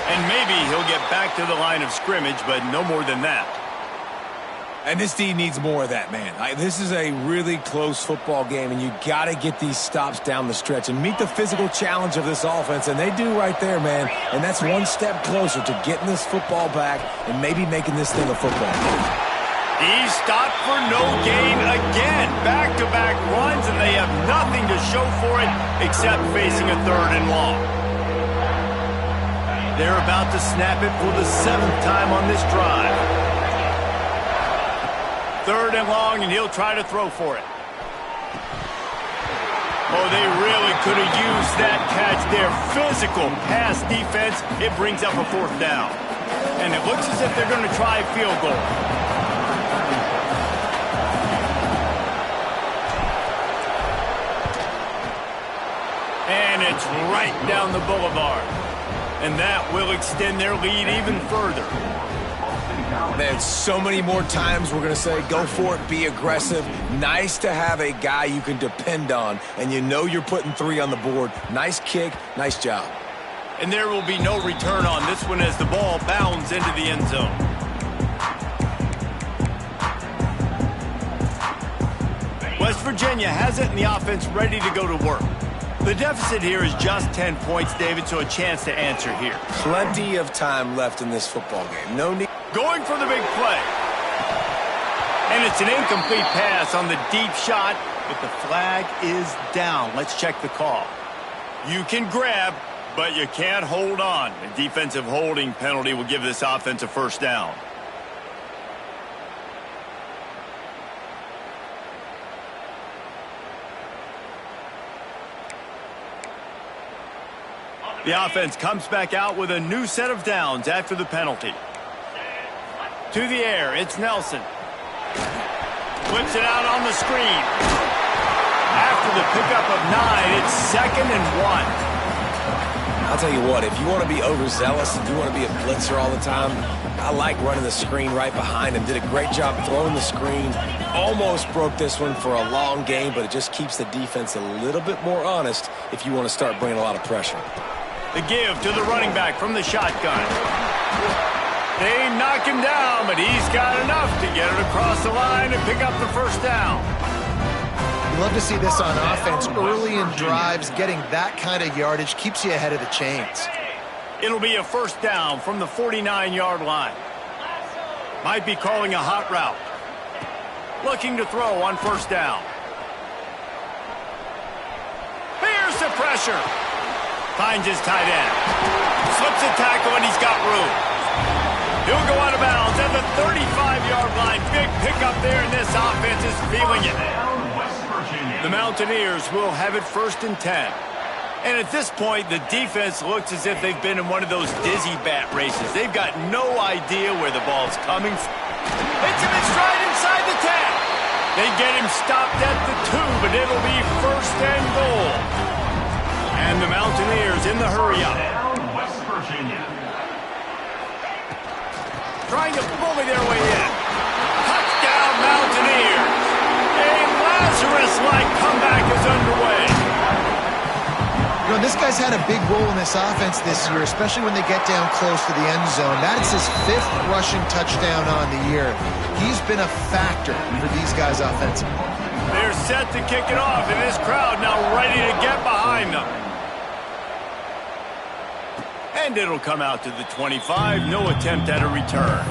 And maybe he'll get back to the line of scrimmage, but no more than that. And this D needs more of that, man. This is a really close football game, and you got to get these stops down the stretch and meet the physical challenge of this offense, and they do right there, man. And that's one step closer to getting this football back and maybe making this thing a football game. He stopped for no gain again. Back-to-back runs, and they have nothing to show for it except facing a third and long. They're about to snap it for the 7th time on this drive. Third and long, and he'll try to throw for it. Oh, they really could have used that catch there. Physical pass defense. It brings up a 4th down. And it looks as if they're going to try a field goal. And it's right down the boulevard. And that will extend their lead even further. Man, so many more times we're going to say, go for it, be aggressive. Nice to have a guy you can depend on, and you know you're putting 3 on the board. Nice kick, nice job. And there will be no return on this one as the ball bounds into the end zone. West Virginia has it, and the offense ready to go to work. The deficit here is just 10 points, David, so a chance to answer here. Plenty of time left in this football game. No need. Going for the big play. And it's an incomplete pass on the deep shot, but the flag is down. Let's check the call. You can grab, but you can't hold on. A defensive holding penalty will give this offense a first down. The offense comes back out with a new set of downs after the penalty. To the air, it's Nelson. Flips it out on the screen. After the pickup of 9, it's 2nd and 1. I'll tell you what, if you want to be overzealous and you want to be a blitzer all the time, I like running the screen right behind him. Did a great job throwing the screen. Almost broke this one for a long game, but it just keeps the defense a little bit more honest if you want to start bringing a lot of pressure. The give to the running back from the shotgun. They knock him down, but he's got enough to get it across the line and pick up the first down. You love to see this on offense. Early in drives, getting that kind of yardage keeps you ahead of the chains. It'll be a first down from the 49-yard line. Might be calling a hot route. Looking to throw on first down. Here's the pressure. Finds his tight end. Slips a tackle, and he's got room. He'll go out of bounds at the 35-yard line. Big pickup there, and this offense is feeling it. The Mountaineers will have it 1st and 10. And at this point, the defense looks as if they've been in one of those dizzy bat races. They've got no idea where the ball's coming from. Hits him in stride inside the 10. They get him stopped at the 2, but it'll be 1st and goal. And the Mountaineers in the hurry-up. West Virginia. Trying to bully their way in. Touchdown, Mountaineers. A Lazarus-like comeback is underway. You know, this guy's had a big role in this offense this year, especially when they get down close to the end zone. That's his 5th rushing touchdown on the year. He's been a factor for these guys offensively. They're set to kick it off, and this crowd now ready to get behind them. And it'll come out to the 25. No attempt at a return.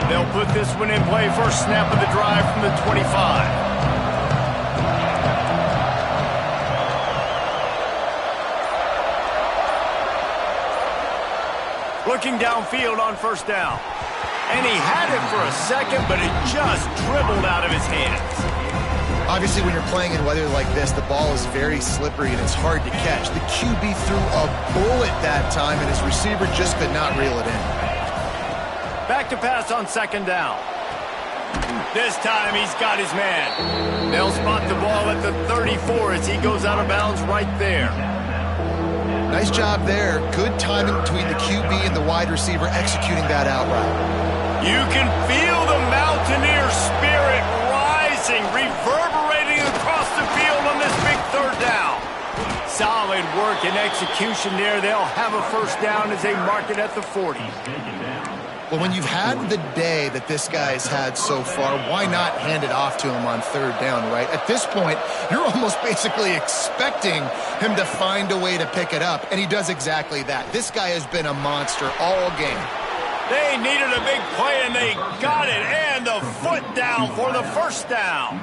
They'll put this one in play. First snap of the drive from the 25. Looking downfield on first down. And he had it for a second, but it just dribbled out of his hands. Obviously, when you're playing in weather like this, the ball is very slippery and it's hard to catch. The QB threw a bullet that time, and his receiver just could not reel it in. Back to pass on 2nd down. This time he's got his man. They'll spot the ball at the 34 as he goes out of bounds right there. Nice job there. Good timing between the QB and the wide receiver executing that out route. You can feel the Mountaineer spirit rising, reverberating across the field on this big 3rd down. Solid work and execution there. They'll have a first down as they mark it at the 40. Well, when you've had the day that this guy's had so far, why not hand it off to him on 3rd down, right? At this point, you're almost basically expecting him to find a way to pick it up, and he does exactly that. This guy has been a monster all game. They needed a big play, and they got it, and the foot down for the first down.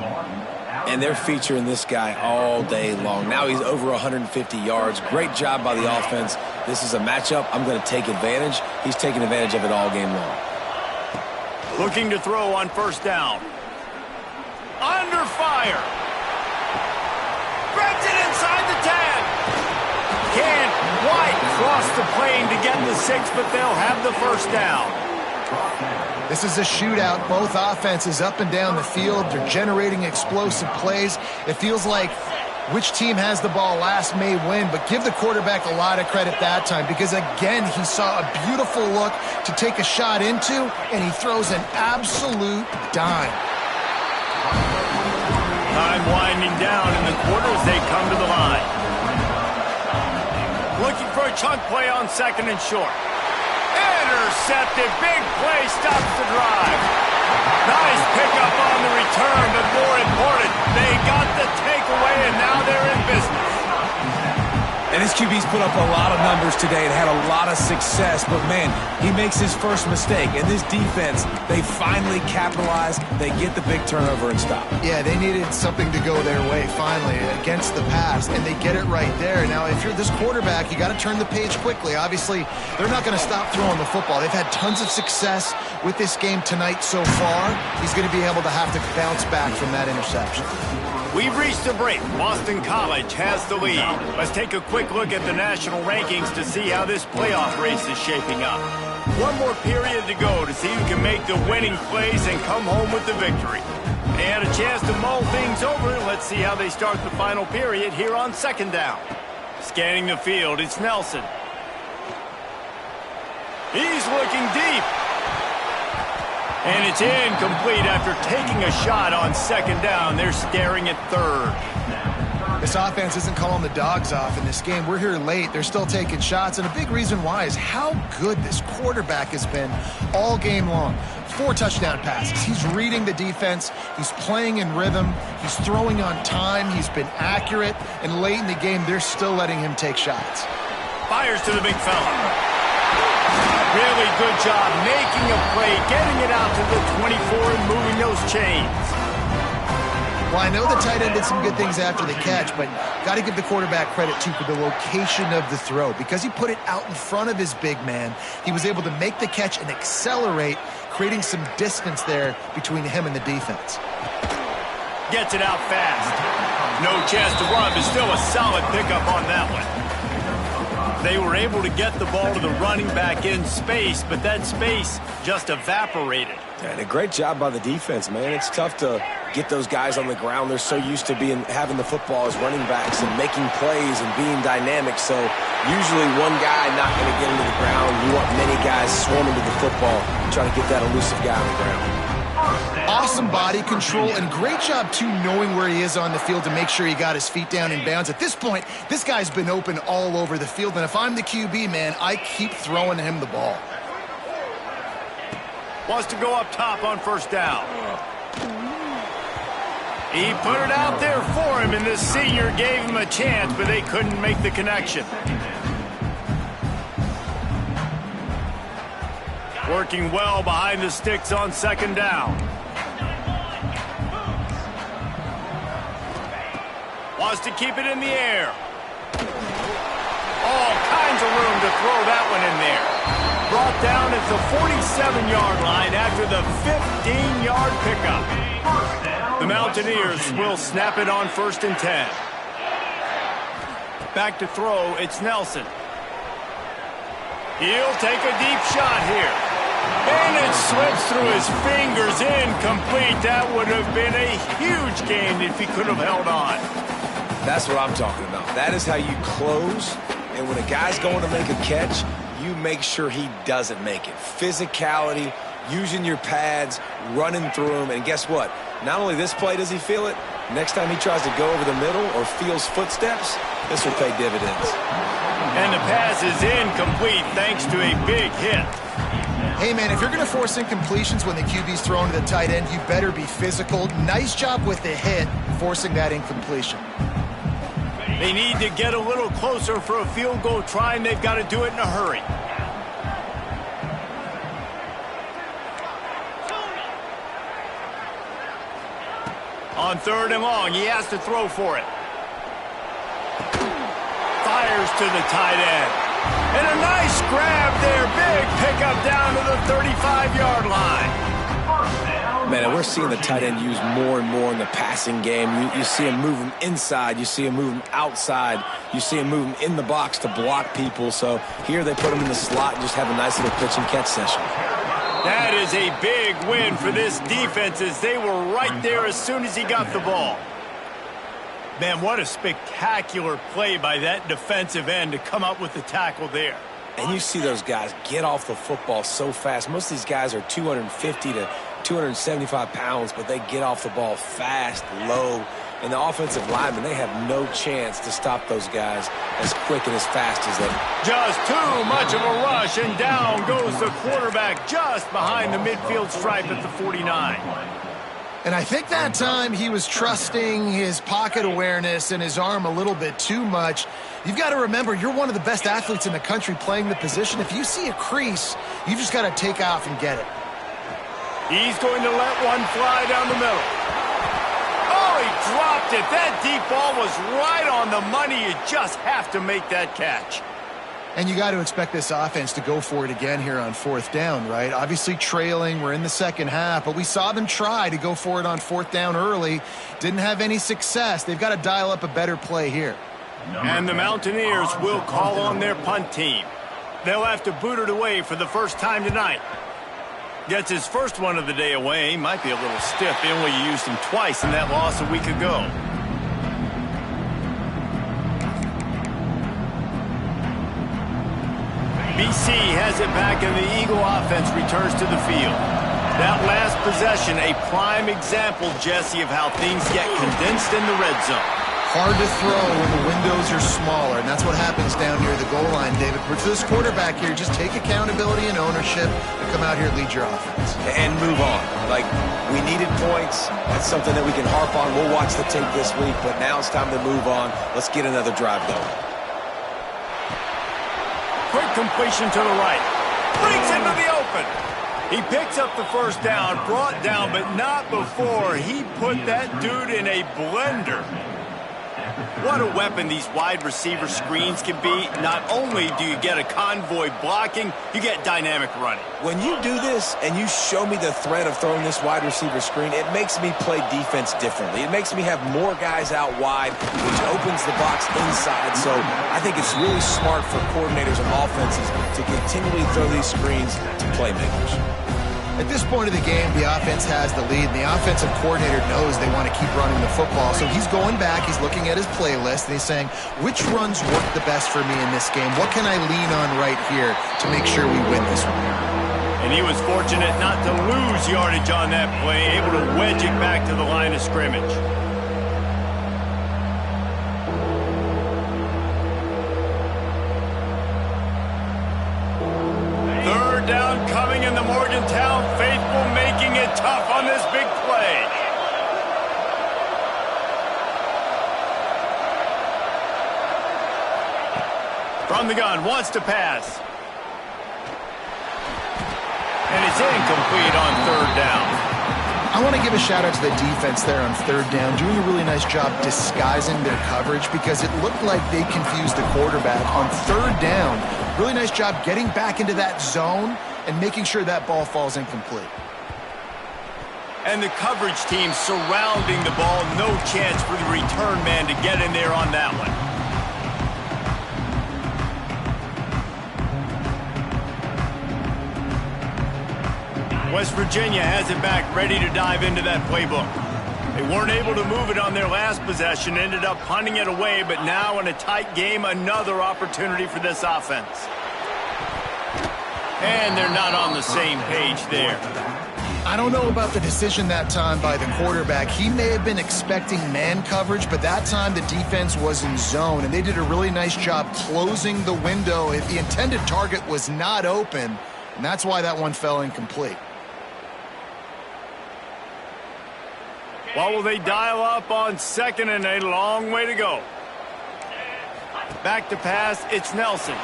And they're featuring this guy all day long. Now he's over 150 yards. Great job by the offense. This is a matchup. I'm going to take advantage. He's taking advantage of it all game long. Looking to throw on first down. Under fire. Grabs it inside the 10. Can't quite cross the plane to get the 6, but they'll have the first down. This is a shootout. Both offenses up and down the field. They're generating explosive plays. It feels like which team has the ball last may win, but give the quarterback a lot of credit that time because, again, he saw a beautiful look to take a shot into, and he throws an absolute dime. Time winding down in the quarter as they come to the line. Looking for a chunk play on 2nd and short. Intercepted. Big play stops the drive. Nice pickup on the return, but more important, they got the takeaway, and now they're in business. And This QB's put up a lot of numbers today and had a lot of success, but man, he makes his first mistake. And this defense, they finally capitalize. They get the big turnover and stop. Yeah, they needed something to go their way finally against the pass, and they get it right there. Now, if you're this quarterback, you got to turn the page quickly. Obviously, they're not going to stop throwing the football. They've had tons of success with this game tonight so far. He's going to be able to have to bounce back from that interception. We've reached a break. Boston College has the lead. Let's take a quick look at the national rankings to see how this playoff race is shaping up. One more period to go to see who can make the winning plays and come home with the victory. They had a chance to mull things over. Let's see how they start the final period here on second down. Scanning the field, it's Nelson. He's looking deep. And it's incomplete after taking a shot on second down. They're staring at third. This offense isn't calling the dogs off in this game. We're here late. They're still taking shots, and a big reason why is how good this quarterback has been all game long. 4 touchdown passes. He's reading the defense. He's playing in rhythm. He's throwing on time. He's been accurate. And late in the game, they're still letting him take shots. Fires to the big fella. Really good job making a play, getting it out to the 24 and moving those chains. Well, I know the tight end did some good things after the catch, but got to give the quarterback credit, too, for the location of the throw. Because he put it out in front of his big man, he was able to make the catch and accelerate, creating some distance there between him and the defense. Gets it out fast. No chance to run, but still a solid pickup on that one. They were able to get the ball to the running back in space, but that space just evaporated. And a great job by the defense, man. It's tough to get those guys on the ground. They're so used to having the football as running backs and making plays and being dynamic. So usually one guy not going to get into the ground. You want many guys swarming to the football, trying to get that elusive guy on the ground. Awesome body control and great job, too, knowing where he is on the field to make sure he got his feet down in bounds. At this point, this guy's been open all over the field, and if I'm the QB, man, I keep throwing him the ball. Wants to go up top on first down. He put it out there for him, and this senior gave him a chance, but they couldn't make the connection. Working well behind the sticks on second down. Wants to keep it in the air. All kinds of room to throw that one in there. Brought down at the 47-yard line after the 15-yard pickup. The Mountaineers will snap it on 1st and 10. Back to throw, it's Nelson. He'll take a deep shot here. And it slips through his fingers, incomplete. That would have been a huge gain if he could have held on. That's what I'm talking about. That is how you close. And when a guy's going to make a catch, you make sure he doesn't make it. Physicality, using your pads, running through him. And guess what? Not only this play does he feel it, next time he tries to go over the middle or feels footsteps, this will pay dividends. And the pass is incomplete thanks to a big hit. Hey, man, if you're going to force incompletions when the QB's thrown to the tight end, you better be physical. Nice job with the hit, forcing that incompletion. They need to get a little closer for a field goal try, and they've got to do it in a hurry. On 3rd and long, he has to throw for it. Fires to the tight end. And a nice grab there. Big pickup down to the 35-yard line. Man, and we're seeing the tight end used more and more in the passing game. You see him move him inside. You see him move him outside. You see him move him in the box to block people. So here they put him in the slot and just have a nice little pitch and catch session. That is a big win for this defense as they were right there as soon as he got the ball. Man, what a spectacular play by that defensive end to come up with the tackle there. And you see those guys get off the football so fast. Most of these guys are 250 to 275 pounds, but they get off the ball fast, low. And the offensive linemen, they have no chance to stop those guys as quick and as fast as they. Just too much of a rush, and down goes the quarterback just behind the midfield stripe at the 49. And I think that time he was trusting his pocket awareness and his arm a little bit too much. You've got to remember, you're one of the best athletes in the country playing the position. If you see a crease, you just got to take off and get it. He's going to let one fly down the middle. Oh, he dropped it. That deep ball was right on the money. You just have to make that catch. And you got to expect this offense to go for it again here on fourth down, right? Obviously trailing, we're in the second half, but we saw them try to go for it on fourth down early. Didn't have any success. They've got to dial up a better play here. And the Mountaineers will call on their punt team. They'll have to boot it away for the first time tonight. Gets his first one of the day away. Might be a little stiff. They only used him twice in that loss a week ago. BC has it back, and the Eagle offense returns to the field. That last possession, a prime example, Jesse, of how things get condensed in the red zone. Hard to throw when the windows are smaller, and that's what happens down near the goal line, David. But for this quarterback here, just take accountability and ownership and come out here and lead your offense. And move on. Like, we needed points. That's something that we can harp on. We'll watch the tape this week, but now it's time to move on. Let's get another drive going. Quick completion to the right. Breaks into the open. He picks up the first down, brought down, but not before he put that dude in a blender. What a weapon these wide receiver screens can be. Not only do you get a convoy blocking, you get dynamic running. When you do this and you show me the threat of throwing this wide receiver screen, it makes me play defense differently. It makes me have more guys out wide, which opens the box inside. So I think it's really smart for coordinators and offenses to continually throw these screens to playmakers. At this point of the game, the offense has the lead, and the offensive coordinator knows they want to keep running the football. So he's going back, he's looking at his playlist, and he's saying, which runs work the best for me in this game? What can I lean on right here to make sure we win this one? And he was fortunate not to lose yardage on that play, able to wedge it back to the line of scrimmage. Third down coming in the Morgantown faithful, making it tough on this big play. From the gun, wants to pass. And it's incomplete on third down. I want to give a shout out to the defense there on third down, doing a really nice job disguising their coverage because it looked like they confused the quarterback on third down. Really nice job getting back into that zone and making sure that ball falls incomplete. And the coverage team surrounding the ball, no chance for the return man to get in there on that one. West Virginia has it back, ready to dive into that playbook. They weren't able to move it on their last possession, ended up punting it away, but now in a tight game, another opportunity for this offense. And they're not on the same page there. I don't know about the decision that time by the quarterback. He may have been expecting man coverage, but that time the defense was in zone, and they did a really nice job closing the window if the intended target was not open, and that's why that one fell incomplete. What will they dial up on second and a long way to go? Back to pass, it's Nelson.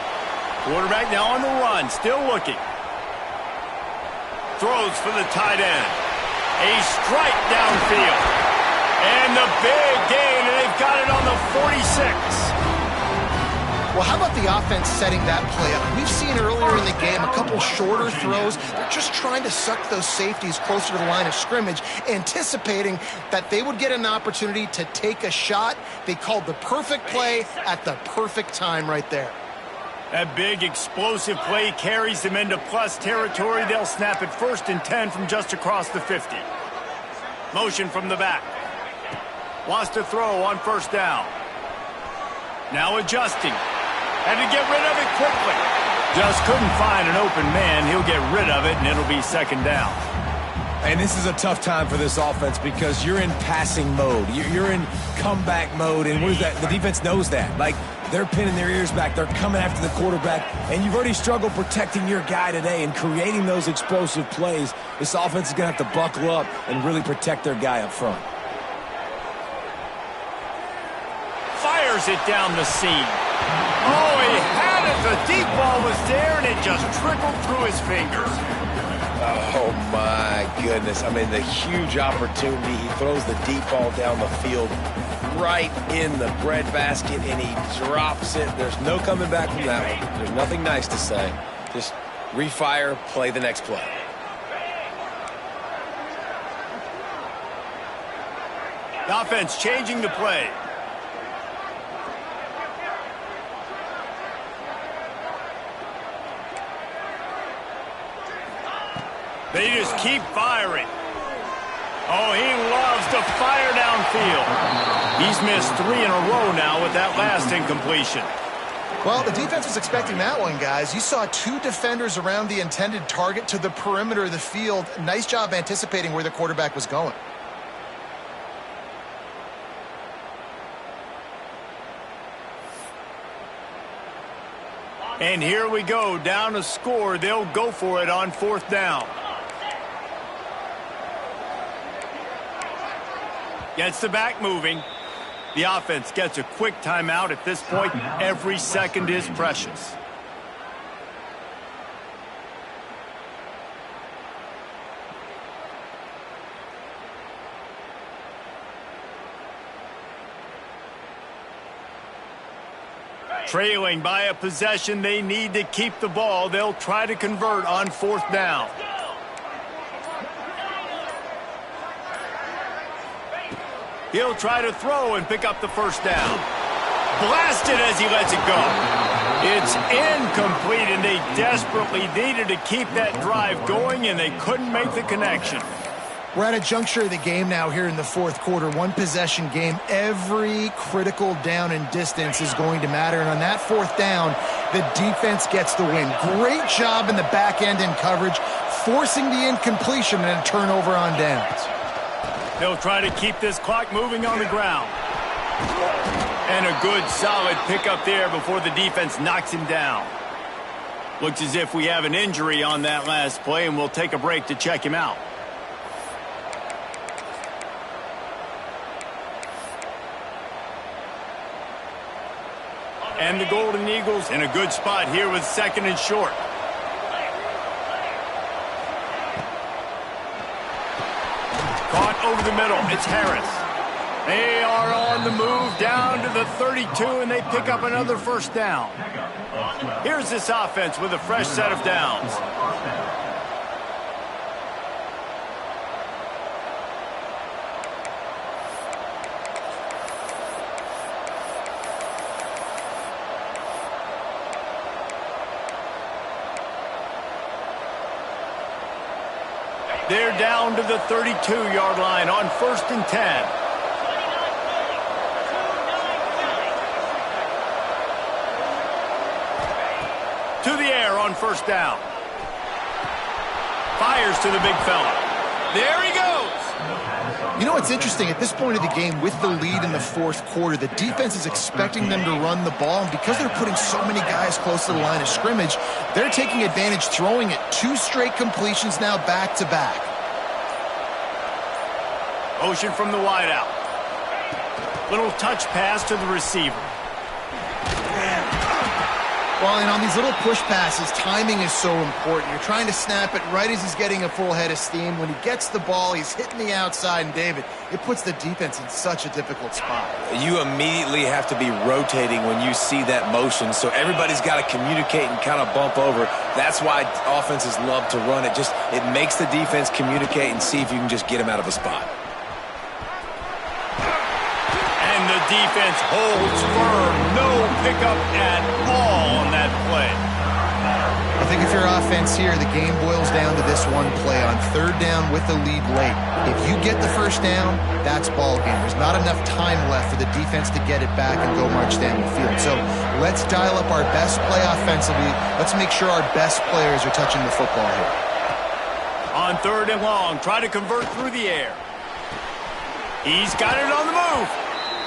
Quarterback now on the run, still looking. Throws for the tight end. A strike downfield. And the big gain, and they've got it on the 46. Well, how about the offense setting that play up? We've seen earlier in the game a couple shorter throws. They're just trying to suck those safeties closer to the line of scrimmage, anticipating that they would get an opportunity to take a shot. They called the perfect play at the perfect time right there. That big explosive play carries them into plus territory. They'll snap it 1st and 10 from just across the 50. Motion from the back. Wants to throw on first down. Now adjusting. Had to get rid of it quickly. Just couldn't find an open man. He'll get rid of it, and it'll be second down. And this is a tough time for this offense because you're in passing mode. You're in comeback mode, and what is that? The defense knows that. Like, They're pinning their ears back. They're coming after the quarterback. And you've already struggled protecting your guy today and creating those explosive plays. This offense is going to have to buckle up and really protect their guy up front. Fires it down the seam. Oh, he had it. The deep ball was there, and it just trickled through his fingers. Oh, my goodness. I mean, the huge opportunity. He throws the deep ball down the field right in the breadbasket, and he drops it. There's no coming back from that one. There's nothing nice to say. Just refire, play the next play. The offense changing the play. They just keep firing. Oh, he loves to fire downfield. He's missed 3 in a row now with that last incompletion. Well, the defense was expecting that one, guys. You saw 2 defenders around the intended target to the perimeter of the field. Nice job anticipating where the quarterback was going. And here we go, down a score. They'll go for it on 4th down. Gets the back moving. The offense gets a quick timeout at this point. Every second is precious. Trailing by a possession, they need to keep the ball. They'll try to convert on 4th down. He'll try to throw and pick up the 1st down. Blasted as he lets it go. It's incomplete, and they desperately needed to keep that drive going, and they couldn't make the connection. We're at a juncture of the game now here in the 4th quarter. 1-possession game. Every critical down and distance is going to matter. And on that 4th down, the defense gets the win. Great job in the back end in coverage, forcing the incompletion and a turnover on downs. They'll try to keep this clock moving on the ground. And a good, solid pickup there before the defense knocks him down. Looks as if we have an injury on that last play, and we'll take a break to check him out. And the Golden Eagles in a good spot here with 2nd and short. Caught over the middle. It's Harris. They are on the move down to the 32, and they pick up another 1st down. Here's this offense with a fresh set of downs. They're down to the 32-yard line on 1st and 10. To the air on 1st down. Fires to the big fella. There he goes. You know what's interesting? At this point of the game, with the lead in the 4th quarter, the defense is expecting them to run the ball. And because they're putting so many guys close to the line of scrimmage, they're taking advantage, throwing it. 2 straight completions now back-to-back. Motion from the wideout. Little touch pass to the receiver. Well, and on these little push passes, timing is so important. You're trying to snap it right as he's getting a full head of steam. When he gets the ball, he's hitting the outside, and David, it puts the defense in such a difficult spot. You immediately have to be rotating when you see that motion, so everybody's got to communicate and kind of bump over. That's why offenses love to run it. It makes the defense communicate and see if you can just get him out of a spot. And the defense holds firm. No pickup at all on that play. I think if you're offense here, the game boils down to this one play on 3rd down with the lead late. If you get the 1st down, that's ball game. There's not enough time left for the defense to get it back and go march down the field. So let's dial up our best play offensively. Let's make sure our best players are touching the football here. On 3rd and long, try to convert through the air. He's got it on the move.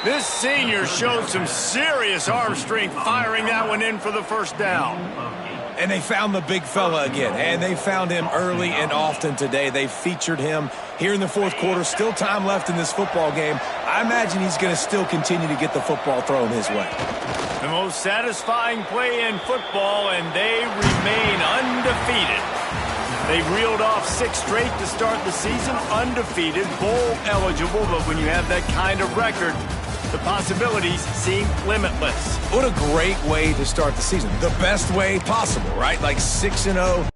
This senior showed some serious arm strength firing that one in for the first down. And they found the big fella again, and they found him early and often today. They featured him here in the fourth quarter. Still time left in this football game. I imagine he's going to still continue to get the football thrown his way. The most satisfying play in football, and they remain undefeated. They reeled off 6 straight to start the season, undefeated, bowl eligible, but when you have that kind of record, the possibilities seem limitless. What a great way to start the season. The best way possible, right? Like 6-0.